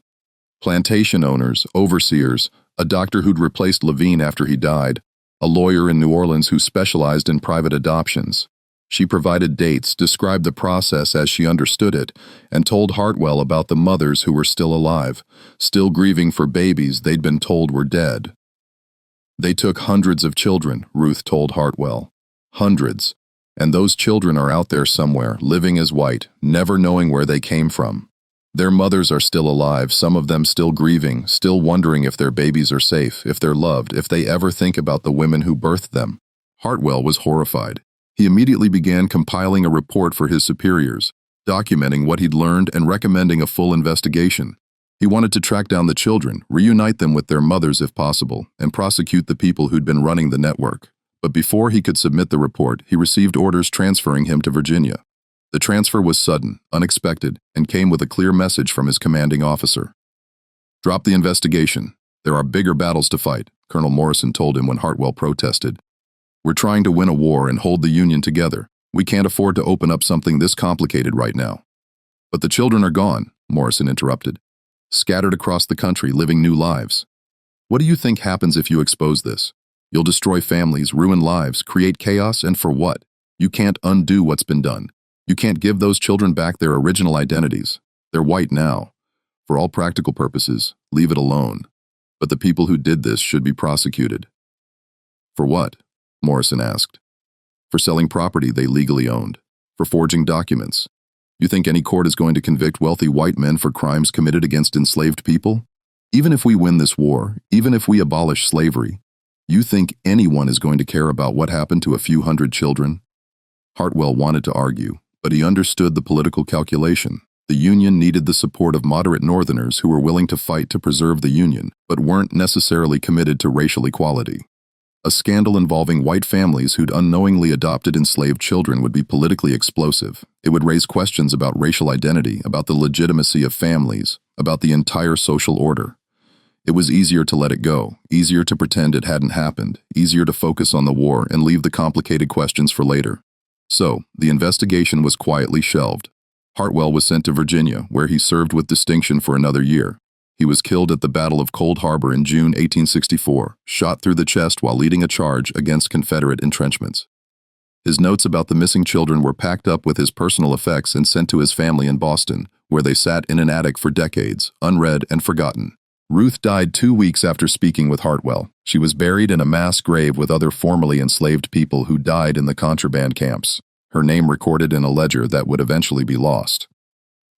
Plantation owners, overseers, a doctor who'd replaced Lavine after he died, a lawyer in New Orleans who specialized in private adoptions. She provided dates, described the process as she understood it, and told Hartwell about the mothers who were still alive, still grieving for babies they'd been told were dead. "They took hundreds of children," Ruth told Hartwell. "Hundreds. And those children are out there somewhere, living as white, never knowing where they came from. Their mothers are still alive, some of them still grieving, still wondering if their babies are safe, if they're loved, if they ever think about the women who birthed them." Hartwell was horrified. He immediately began compiling a report for his superiors, documenting what he'd learned and recommending a full investigation. He wanted to track down the children, reunite them with their mothers if possible, and prosecute the people who'd been running the network. But before he could submit the report, he received orders transferring him to Virginia. The transfer was sudden, unexpected, and came with a clear message from his commanding officer. "Drop the investigation. There are bigger battles to fight," Colonel Morrison told him when Hartwell protested. "We're trying to win a war and hold the Union together. We can't afford to open up something this complicated right now." "But the children are gone," Morrison interrupted. "Scattered across the country, living new lives. What do you think happens if you expose this? You'll destroy families, ruin lives, create chaos, and for what? You can't undo what's been done. You can't give those children back their original identities. They're white now. For all practical purposes, leave it alone. But the people who did this should be prosecuted." "For what?" Morrison asked. "For selling property they legally owned. For forging documents. You think any court is going to convict wealthy white men for crimes committed against enslaved people? Even if we win this war, even if we abolish slavery, you think anyone is going to care about what happened to a few hundred children?" Hartwell wanted to argue, but he understood the political calculation. The Union needed the support of moderate Northerners who were willing to fight to preserve the Union, but weren't necessarily committed to racial equality. A scandal involving white families who'd unknowingly adopted enslaved children would be politically explosive. It would raise questions about racial identity, about the legitimacy of families, about the entire social order. It was easier to let it go, easier to pretend it hadn't happened, easier to focus on the war and leave the complicated questions for later. So, the investigation was quietly shelved. Hartwell was sent to Virginia, where he served with distinction for another year. He was killed at the Battle of Cold Harbor in June 1864, shot through the chest while leading a charge against Confederate entrenchments. His notes about the missing children were packed up with his personal effects and sent to his family in Boston, where they sat in an attic for decades, unread and forgotten. Ruth died 2 weeks after speaking with Hartwell. She was buried in a mass grave with other formerly enslaved people who died in the contraband camps, her name recorded in a ledger that would eventually be lost.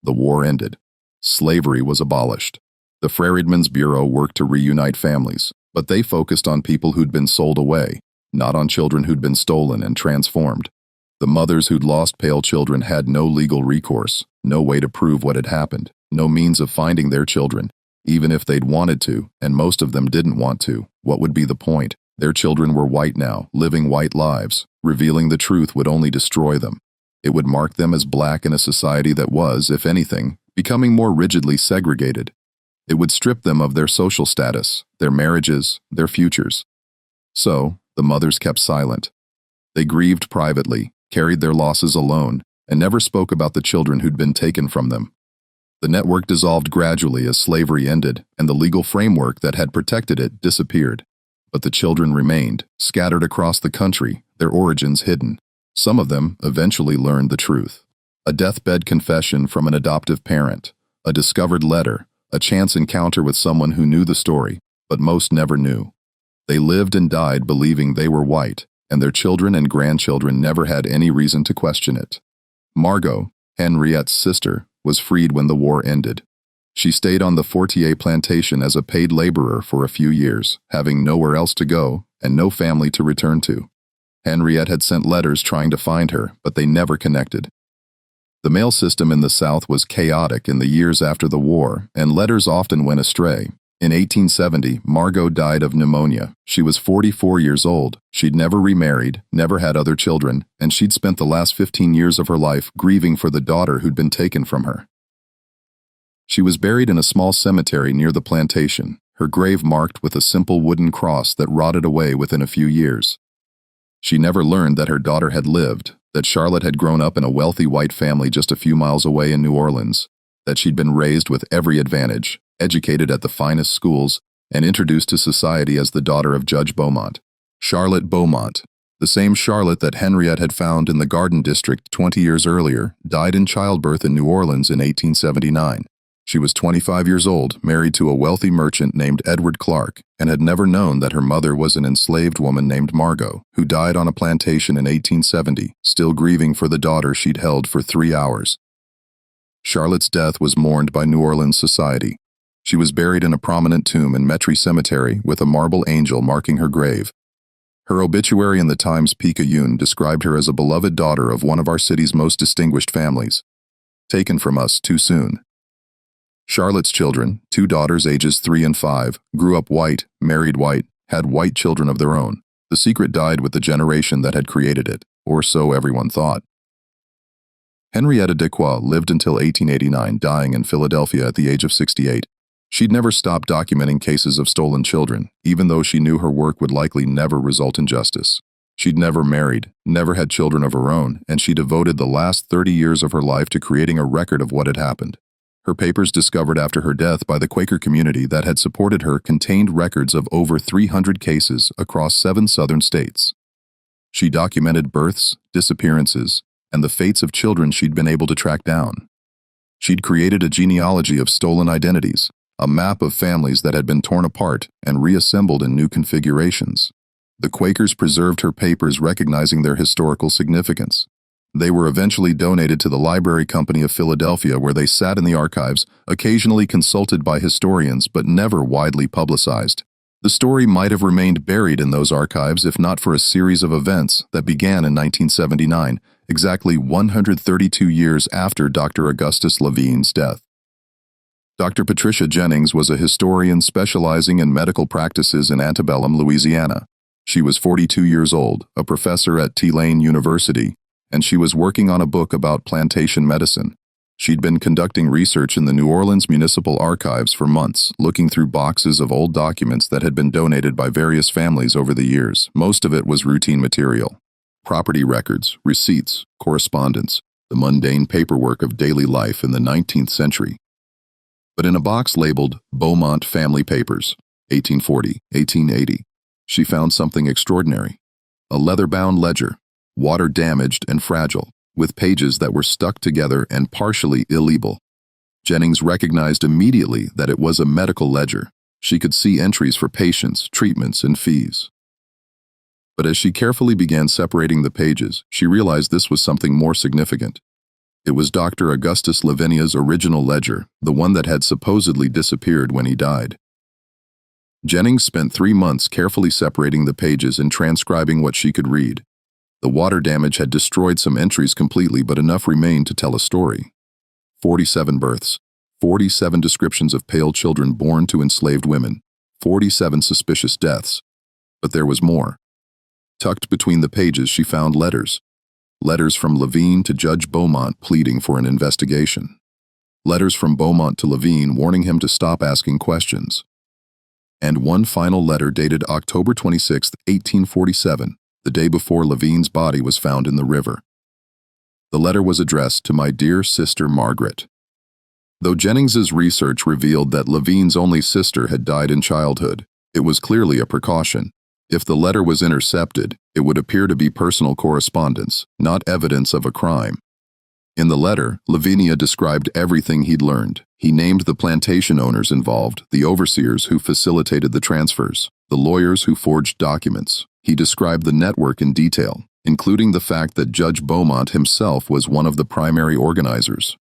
The war ended. Slavery was abolished. The Freedmen's Bureau worked to reunite families, but they focused on people who'd been sold away, not on children who'd been stolen and transformed. The mothers who'd lost pale children had no legal recourse, no way to prove what had happened, no means of finding their children. Even if they'd wanted to, and most of them didn't want to, what would be the point? Their children were white now, living white lives. Revealing the truth would only destroy them. It would mark them as black in a society that was, if anything, becoming more rigidly segregated. It would strip them of their social status, their marriages, their futures. So, the mothers kept silent. They grieved privately, carried their losses alone, and never spoke about the children who'd been taken from them. The network dissolved gradually as slavery ended, and the legal framework that had protected it disappeared. But the children remained, scattered across the country, their origins hidden. Some of them eventually learned the truth. A deathbed confession from an adoptive parent, a discovered letter, a chance encounter with someone who knew the story, but most never knew. They lived and died believing they were white, and their children and grandchildren never had any reason to question it. Margot, Henriette's sister, was freed when the war ended. She stayed on the Fortier plantation as a paid laborer for a few years, having nowhere else to go and no family to return to. Henriette had sent letters trying to find her, but they never connected. The mail system in the South was chaotic in the years after the war, and letters often went astray. In 1870, Margot died of pneumonia. She was 44 years old. She'd never remarried, never had other children, and she'd spent the last 15 years of her life grieving for the daughter who'd been taken from her. She was buried in a small cemetery near the plantation, her grave marked with a simple wooden cross that rotted away within a few years. She never learned that her daughter had lived, that Charlotte had grown up in a wealthy white family just a few miles away in New Orleans, that she'd been raised with every advantage, educated at the finest schools, and introduced to society as the daughter of Judge Beaumont. Charlotte Beaumont, the same Charlotte that Henriette had found in the Garden District 20 years earlier, died in childbirth in New Orleans in 1879. She was 25 years old, married to a wealthy merchant named Edward Clark, and had never known that her mother was an enslaved woman named Margot, who died on a plantation in 1870, still grieving for the daughter she'd held for 3 hours. Charlotte's death was mourned by New Orleans society. She was buried in a prominent tomb in Metairie Cemetery with a marble angel marking her grave. Her obituary in the Times-Picayune described her as a beloved daughter of one of our city's most distinguished families. Taken from us too soon. Charlotte's children, 2 daughters ages 3 and 5, grew up white, married white, had white children of their own. The secret died with the generation that had created it, or so everyone thought. Henrietta Dequoy lived until 1889, dying in Philadelphia at the age of 68. She'd never stopped documenting cases of stolen children, even though she knew her work would likely never result in justice. She'd never married, never had children of her own, and she devoted the last 30 years of her life to creating a record of what had happened. Her papers discovered after her death by the Quaker community that had supported her contained records of over 300 cases across 7 southern states. She documented births, disappearances, and the fates of children she'd been able to track down. She'd created a genealogy of stolen identities, a map of families that had been torn apart and reassembled in new configurations. The Quakers preserved her papers, recognizing their historical significance. They were eventually donated to the Library Company of Philadelphia, where they sat in the archives, occasionally consulted by historians but never widely publicized. The story might have remained buried in those archives if not for a series of events that began in 1979, exactly 132 years after Dr. Augustus Lavine's death. Dr. Patricia Jennings was a historian specializing in medical practices in antebellum Louisiana. She was 42 years old, a professor at Tulane University, and she was working on a book about plantation medicine. She'd been conducting research in the New Orleans Municipal Archives for months, looking through boxes of old documents that had been donated by various families over the years. Most of it was routine material. Property records, receipts, correspondence, the mundane paperwork of daily life in the 19th century. But in a box labeled Beaumont Family Papers, 1840-1880, she found something extraordinary. A leather-bound ledger, water-damaged and fragile, with pages that were stuck together and partially illegible. Jennings recognized immediately that it was a medical ledger. She could see entries for patients, treatments, and fees. But as she carefully began separating the pages, she realized this was something more significant. It was Dr. Augustus Lavinia's original ledger, the one that had supposedly disappeared when he died. Jennings spent 3 months carefully separating the pages and transcribing what she could read. The water damage had destroyed some entries completely, but enough remained to tell a story. 47 births, 47 descriptions of pale children born to enslaved women, 47 suspicious deaths. But there was more. Tucked between the pages, she found letters. Letters from Lavine to Judge Beaumont pleading for an investigation. Letters from Beaumont to Lavine warning him to stop asking questions. And one final letter dated October 26, 1847, the day before Lavine's body was found in the river. The letter was addressed to my dear sister Margaret. Though Jennings's research revealed that Lavine's only sister had died in childhood, it was clearly a precaution. If the letter was intercepted, it would appear to be personal correspondence, not evidence of a crime. In the letter, Lavinia described everything he'd learned. He named the plantation owners involved, the overseers who facilitated the transfers, the lawyers who forged documents. He described the network in detail, including the fact that Judge Beaumont himself was one of the primary organizers.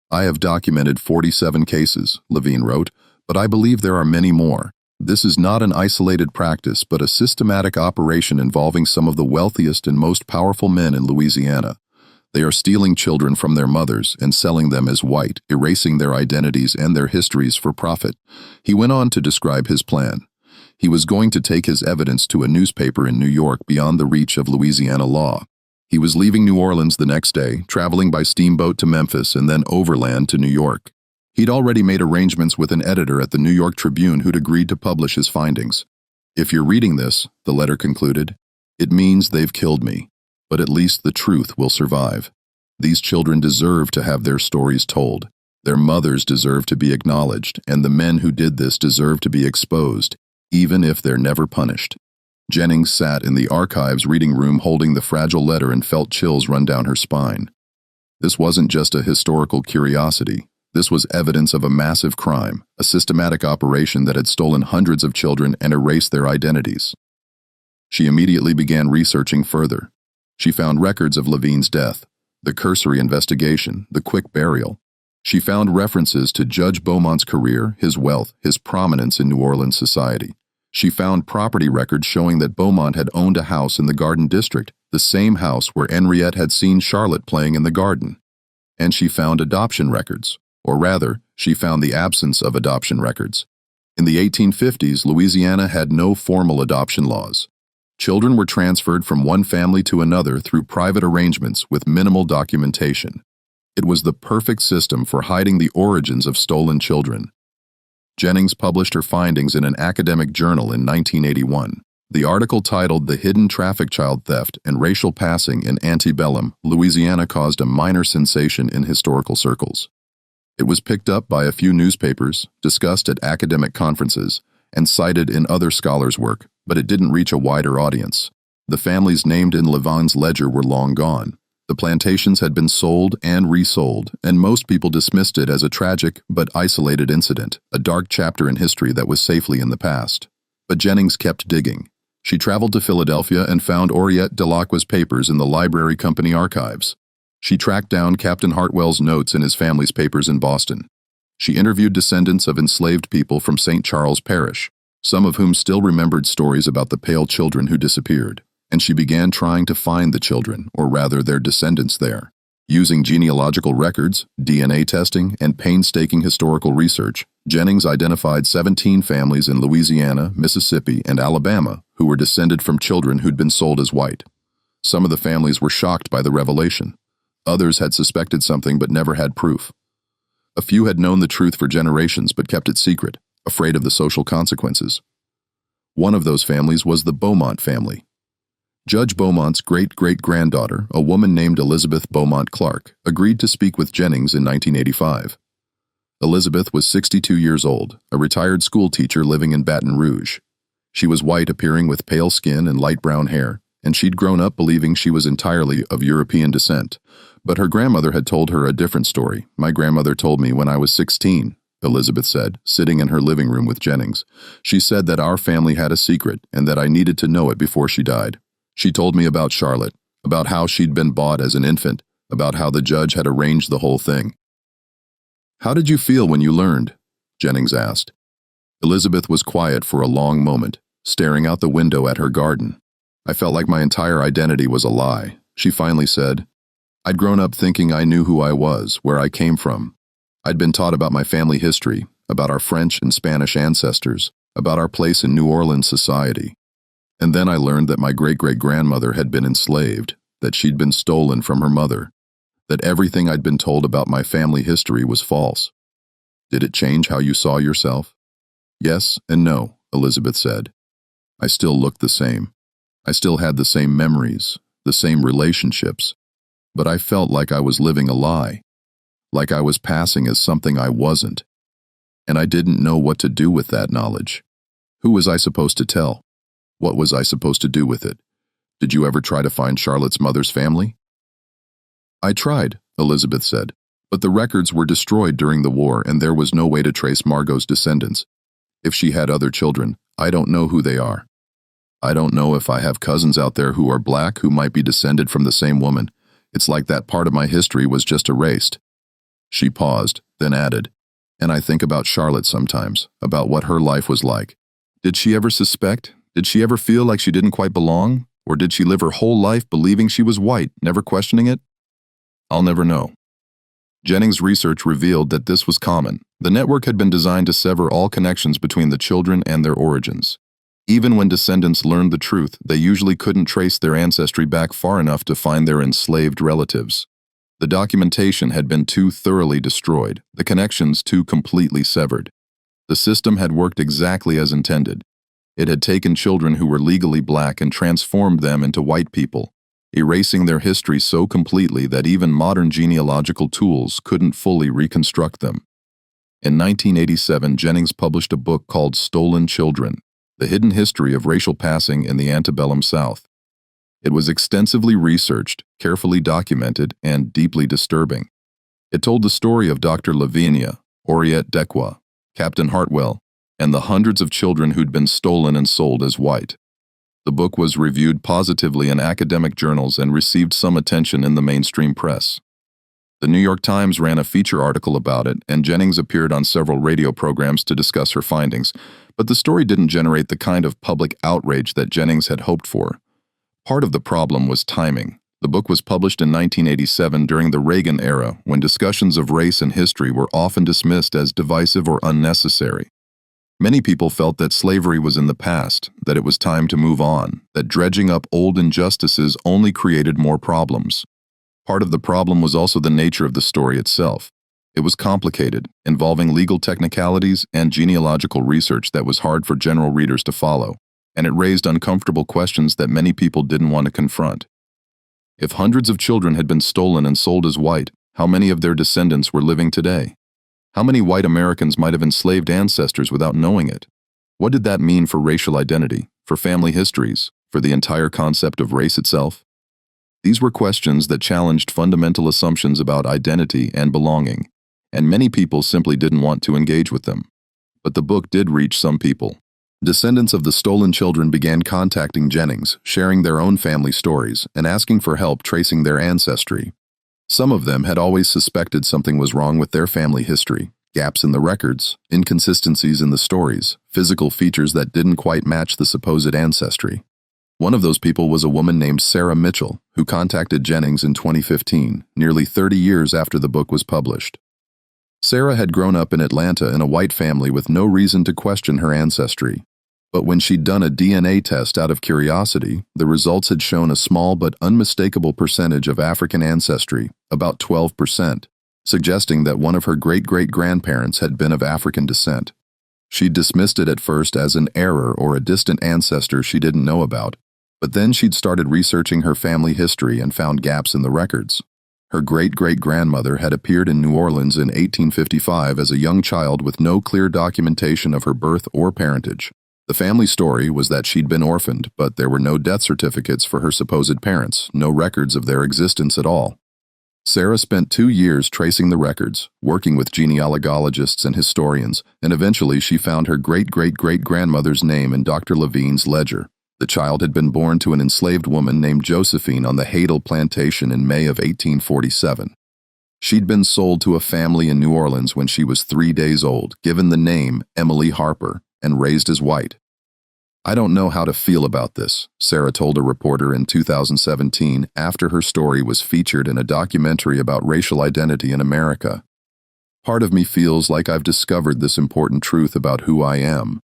I have documented 47 cases, Lavine wrote, but I believe there are many more. This is not an isolated practice, but a systematic operation involving some of the wealthiest and most powerful men in Louisiana. They are stealing children from their mothers and selling them as white, erasing their identities and their histories for profit. He went on to describe his plan. He was going to take his evidence to a newspaper in New York beyond the reach of Louisiana law. He was leaving New Orleans the next day, traveling by steamboat to Memphis and then overland to New York. He'd already made arrangements with an editor at the New York Tribune who'd agreed to publish his findings. If you're reading this, the letter concluded, it means they've killed me, but at least the truth will survive. These children deserve to have their stories told. Their mothers deserve to be acknowledged, and the men who did this deserve to be exposed, even if they're never punished. Jennings sat in the archives reading room holding the fragile letter and felt chills run down her spine. This wasn't just a historical curiosity. This was evidence of a massive crime, a systematic operation that had stolen hundreds of children and erased their identities. She immediately began researching further. She found records of Lavine's death, the cursory investigation, the quick burial. She found references to Judge Beaumont's career, his wealth, his prominence in New Orleans society. She found property records showing that Beaumont had owned a house in the Garden District, the same house where Henriette had seen Charlotte playing in the garden. And she found adoption records, or rather, she found the absence of adoption records. In the 1850s, Louisiana had no formal adoption laws. Children were transferred from one family to another through private arrangements with minimal documentation. It was the perfect system for hiding the origins of stolen children. Jennings published her findings in an academic journal in 1981. The article titled "The Hidden Traffic Child Theft and Racial Passing in Antebellum, Louisiana" caused a minor sensation in historical circles. It was picked up by a few newspapers, discussed at academic conferences, and cited in other scholars' work, but it didn't reach a wider audience. The families named in Lavine's ledger were long gone. The plantations had been sold and resold, and most people dismissed it as a tragic but isolated incident, a dark chapter in history that was safely in the past. But Jennings kept digging. She traveled to Philadelphia and found Henriette Delacroix's papers in the Library Company archives. She tracked down Captain Hartwell's notes in his family's papers in Boston. She interviewed descendants of enslaved people from St. Charles Parish, some of whom still remembered stories about the pale children who disappeared. And she began trying to find the children, or rather their descendants there. Using genealogical records, DNA testing, and painstaking historical research, Jennings identified 17 families in Louisiana, Mississippi, and Alabama who were descended from children who'd been sold as white. Some of the families were shocked by the revelation. Others had suspected something but never had proof. A few had known the truth for generations but kept it secret, afraid of the social consequences. One of those families was the Beaumont family. Judge Beaumont's great-great-granddaughter, a woman named Elizabeth Beaumont Clark, agreed to speak with Jennings in 1985. Elizabeth was 62 years old, a retired school teacher living in Baton Rouge. She was white, appearing with pale skin and light brown hair, and she'd grown up believing she was entirely of European descent. But her grandmother had told her a different story. "My grandmother told me when I was 16, Elizabeth said, sitting in her living room with Jennings. "She said that our family had a secret and that I needed to know it before she died. She told me about Charlotte, about how she'd been bought as an infant, about how the judge had arranged the whole thing." "How did you feel when you learned?" Jennings asked. Elizabeth was quiet for a long moment, staring out the window at her garden. "I felt like my entire identity was a lie," she finally said. "I'd grown up thinking I knew who I was, where I came from. I'd been taught about my family history, about our French and Spanish ancestors, about our place in New Orleans society. And then I learned that my great-great-grandmother had been enslaved, that she'd been stolen from her mother, that everything I'd been told about my family history was false." "Did it change how you saw yourself?" "Yes and no," Elizabeth said. "I still looked the same. I still had the same memories, the same relationships, but I felt like I was living a lie, like I was passing as something I wasn't. And I didn't know what to do with that knowledge. Who was I supposed to tell? What was I supposed to do with it? Did you ever try to find Charlotte's mother's family?" "I tried," Elizabeth said, "but the records were destroyed during the war and there was no way to trace Margot's descendants. If she had other children, I don't know who they are. I don't know if I have cousins out there who are black who might be descended from the same woman. It's like that part of my history was just erased." She paused, then added, "And I think about Charlotte sometimes, about what her life was like. Did she ever suspect? Did she ever feel like she didn't quite belong? Or did she live her whole life believing she was white, never questioning it? I'll never know." Jennings' research revealed that this was common. The network had been designed to sever all connections between the children and their origins. Even when descendants learned the truth, they usually couldn't trace their ancestry back far enough to find their enslaved relatives. The documentation had been too thoroughly destroyed, the connections too completely severed. The system had worked exactly as intended. It had taken children who were legally black and transformed them into white people, erasing their history so completely that even modern genealogical tools couldn't fully reconstruct them. In 1987, Jennings published a book called Stolen Children: The Hidden History of Racial Passing in the Antebellum South. It was extensively researched, carefully documented, and deeply disturbing. It told the story of Dr. Lavine, Henriette Delacroix, Captain Hartwell, and the hundreds of children who'd been stolen and sold as white. The book was reviewed positively in academic journals and received some attention in the mainstream press. The New York Times ran a feature article about it, and Jennings appeared on several radio programs to discuss her findings, But the story didn't generate the kind of public outrage that Jennings had hoped for. Part of the problem was timing. The book was published in 1987 during the Reagan era, when discussions of race and history were often dismissed as divisive or unnecessary. Many people felt that slavery was in the past, that it was time to move on, that dredging up old injustices only created more problems. Part of the problem was also the nature of the story itself. It was complicated, involving legal technicalities and genealogical research that was hard for general readers to follow, and it raised uncomfortable questions that many people didn't want to confront. If hundreds of children had been stolen and sold as white, how many of their descendants were living today? How many white Americans might have enslaved ancestors without knowing it? What did that mean for racial identity, for family histories, for the entire concept of race itself? These were questions that challenged fundamental assumptions about identity and belonging, and many people simply didn't want to engage with them. But the book did reach some people. Descendants of the stolen children began contacting Jennings, sharing their own family stories, and asking for help tracing their ancestry. Some of them had always suspected something was wrong with their family history, gaps in the records, inconsistencies in the stories, physical features that didn't quite match the supposed ancestry. One of those people was a woman named Sarah Mitchell, who contacted Jennings in 2015, nearly 30 years after the book was published. Sarah had grown up in Atlanta in a white family with no reason to question her ancestry. But when she'd done a DNA test out of curiosity, the results had shown a small but unmistakable percentage of African ancestry, about 12%, suggesting that one of her great-great-grandparents had been of African descent. She'd dismissed it at first as an error or a distant ancestor she didn't know about, but then she'd started researching her family history and found gaps in the records. Her great-great-grandmother had appeared in New Orleans in 1855 as a young child with no clear documentation of her birth or parentage. The family story was that she'd been orphaned, but there were no death certificates for her supposed parents, no records of their existence at all. Sarah spent 2 years tracing the records, working with genealogists and historians, and eventually she found her great-great-great-grandmother's name in Dr. Lavine's ledger. The child had been born to an enslaved woman named Josephine on the Hadel plantation in May of 1847. She'd been sold to a family in New Orleans when she was 3 days old, given the name Emily Harper, and raised as white. "I don't know how to feel about this," Sarah told a reporter in 2017 after her story was featured in a documentary about racial identity in America. "Part of me feels like I've discovered this important truth about who I am,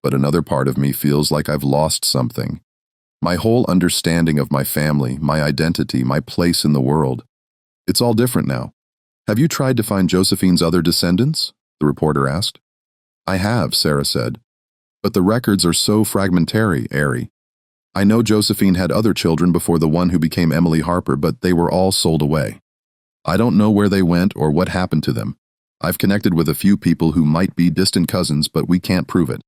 but another part of me feels like I've lost something. My whole understanding of my family, my identity, my place in the world. It's all different now." "Have you tried to find Josephine's other descendants?" the reporter asked. "I have," Sarah said. "But the records are so fragmentary, Ari. I know Josephine had other children before the one who became Emily Harper, but they were all sold away. I don't know where they went or what happened to them. I've connected with a few people who might be distant cousins, but we can't prove it.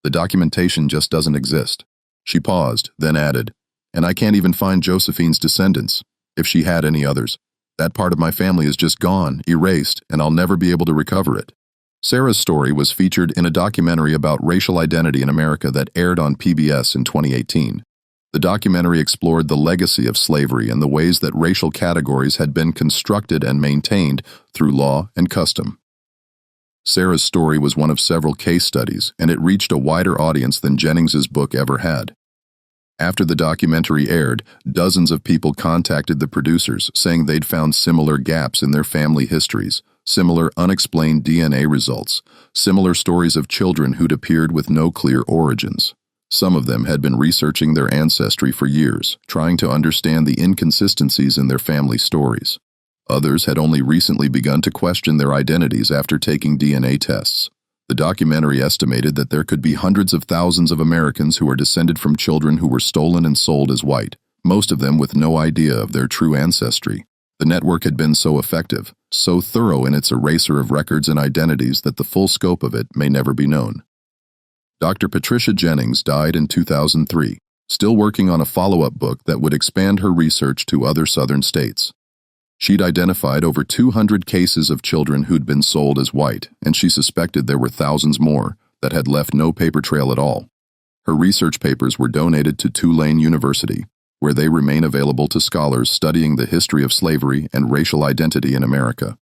The documentation just doesn't exist." She paused, then added, "And I can't even find Josephine's descendants, if she had any others. That part of my family is just gone, erased, and I'll never be able to recover it." Sarah's story was featured in a documentary about racial identity in America that aired on PBS in 2018. The documentary explored the legacy of slavery and the ways that racial categories had been constructed and maintained through law and custom. Sarah's story was one of several case studies, and it reached a wider audience than Jennings's book ever had. After the documentary aired, dozens of people contacted the producers, saying they'd found similar gaps in their family histories, similar unexplained DNA results, similar stories of children who'd appeared with no clear origins. Some of them had been researching their ancestry for years, trying to understand the inconsistencies in their family stories. Others had only recently begun to question their identities after taking DNA tests. The documentary estimated that there could be hundreds of thousands of Americans who are descended from children who were stolen and sold as white, most of them with no idea of their true ancestry. The network had been so effective, so thorough in its erasure of records and identities that the full scope of it may never be known. Dr. Patricia Jennings died in 2003, still working on a follow-up book that would expand her research to other southern states. She'd identified over 200 cases of children who'd been sold as white, and she suspected there were thousands more that had left no paper trail at all. Her research papers were donated to Tulane University, where they remain available to scholars studying the history of slavery and racial identity in America.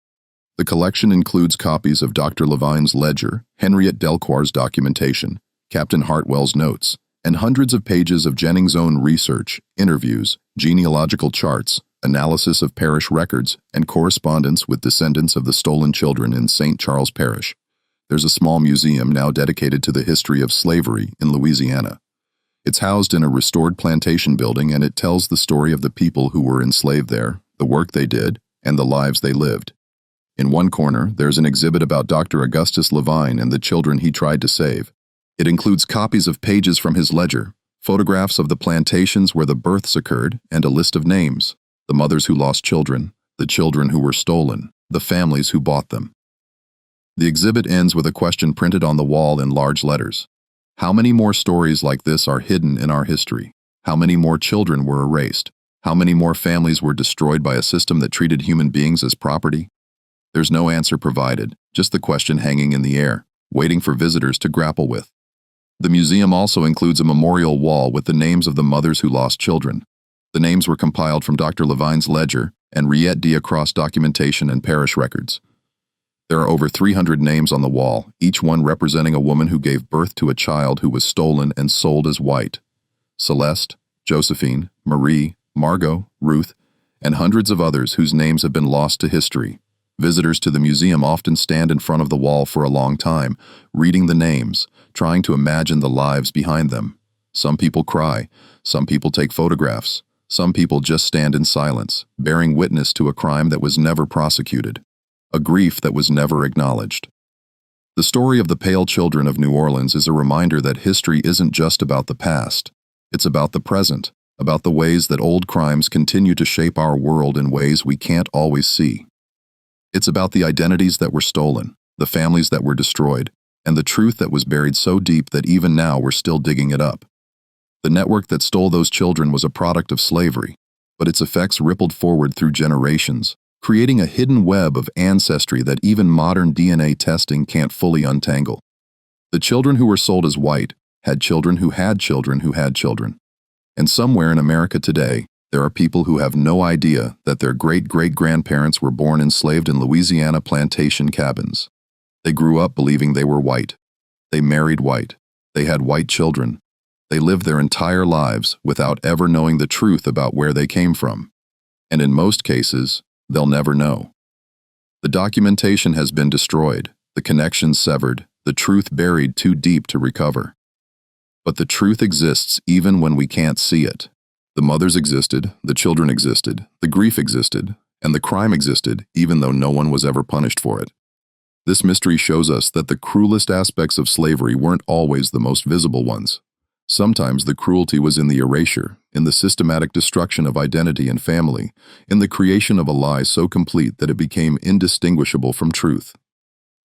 The collection includes copies of Dr. Lavine's ledger, Henriette Delcour's documentation, Captain Hartwell's notes, and hundreds of pages of Jennings' own research, interviews, genealogical charts, analysis of parish records, and correspondence with descendants of the stolen children in St. Charles Parish. There's a small museum now dedicated to the history of slavery in Louisiana. It's housed in a restored plantation building, and it tells the story of the people who were enslaved there, the work they did, and the lives they lived. In one corner, there's an exhibit about Dr. Augustus Lavine and the children he tried to save. It includes copies of pages from his ledger, photographs of the plantations where the births occurred, and a list of names: the mothers who lost children, the children who were stolen, the families who bought them. The exhibit ends with a question printed on the wall in large letters. How many more stories like this are hidden in our history? How many more children were erased? How many more families were destroyed by a system that treated human beings as property? There's no answer provided, just the question hanging in the air, waiting for visitors to grapple with. The museum also includes a memorial wall with the names of the mothers who lost children. The names were compiled from Dr. Lavine's ledger and Riette Diacross documentation and parish records. There are over 300 names on the wall, each one representing a woman who gave birth to a child who was stolen and sold as white. Celeste, Josephine, Marie, Margot, Ruth, and hundreds of others whose names have been lost to history. Visitors to the museum often stand in front of the wall for a long time, reading the names, trying to imagine the lives behind them. Some people cry, some people take photographs, some people just stand in silence, bearing witness to a crime that was never prosecuted, a grief that was never acknowledged. The story of the Pale Children of New Orleans is a reminder that history isn't just about the past. It's about the present, about the ways that old crimes continue to shape our world in ways we can't always see. It's about the identities that were stolen, the families that were destroyed, and the truth that was buried so deep that even now we're still digging it up. The network that stole those children was a product of slavery, but its effects rippled forward through generations, creating a hidden web of ancestry that even modern DNA testing can't fully untangle. The children who were sold as white had children who had children who had children. And somewhere in America today, there are people who have no idea that their great-great-grandparents were born enslaved in Louisiana plantation cabins. They grew up believing they were white. They married white. They had white children. They lived their entire lives without ever knowing the truth about where they came from. And in most cases, they'll never know. The documentation has been destroyed, the connections severed, the truth buried too deep to recover. But the truth exists even when we can't see it. The mothers existed, the children existed, the grief existed, and the crime existed even though no one was ever punished for it. This mystery shows us that the cruelest aspects of slavery weren't always the most visible ones. Sometimes the cruelty was in the erasure, in the systematic destruction of identity and family, in the creation of a lie so complete that it became indistinguishable from truth.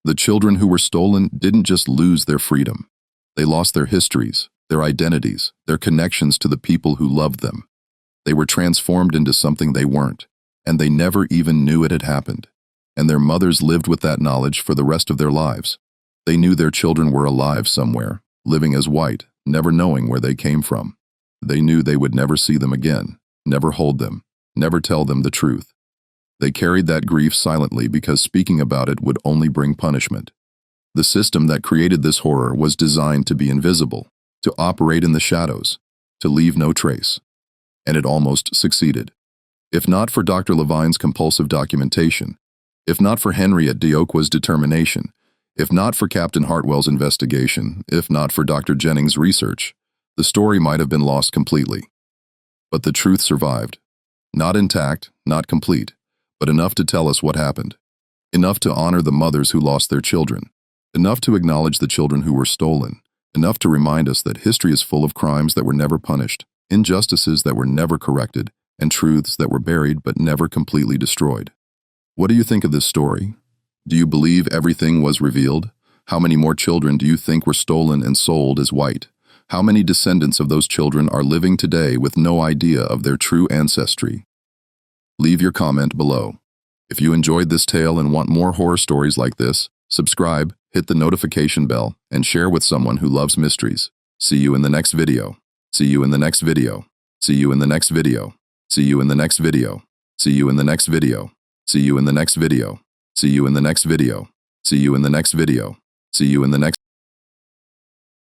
The children who were stolen didn't just lose their freedom. They lost their histories, their identities, their connections to the people who loved them. They were transformed into something they weren't, and they never even knew it had happened. And their mothers lived with that knowledge for the rest of their lives. They knew their children were alive somewhere, living as white, never knowing where they came from. They knew they would never see them again, never hold them, never tell them the truth. They carried that grief silently because speaking about it would only bring punishment. The system that created this horror was designed to be invisible, to operate in the shadows, to leave no trace. And it almost succeeded. If not for Dr. Lavine's compulsive documentation, if not for Henriette Diacross's determination, if not for Captain Hartwell's investigation, if not for Dr. Jennings' research, the story might have been lost completely. But the truth survived. Not intact, not complete, but enough to tell us what happened. Enough to honor the mothers who lost their children. Enough to acknowledge the children who were stolen. Enough to remind us that history is full of crimes that were never punished, injustices that were never corrected, and truths that were buried but never completely destroyed. What do you think of this story? Do you believe everything was revealed? How many more children do you think were stolen and sold as white? How many descendants of those children are living today with no idea of their true ancestry? Leave your comment below. If you enjoyed this tale and want more horror stories like this, subscribe, hit the notification bell, and share with someone who loves mysteries. See you in the next video. See you in the next video. See you in the next video. See you in the next video. See you in the next video. See you in the next video. See you in the next video. See you in the next video. See you in the next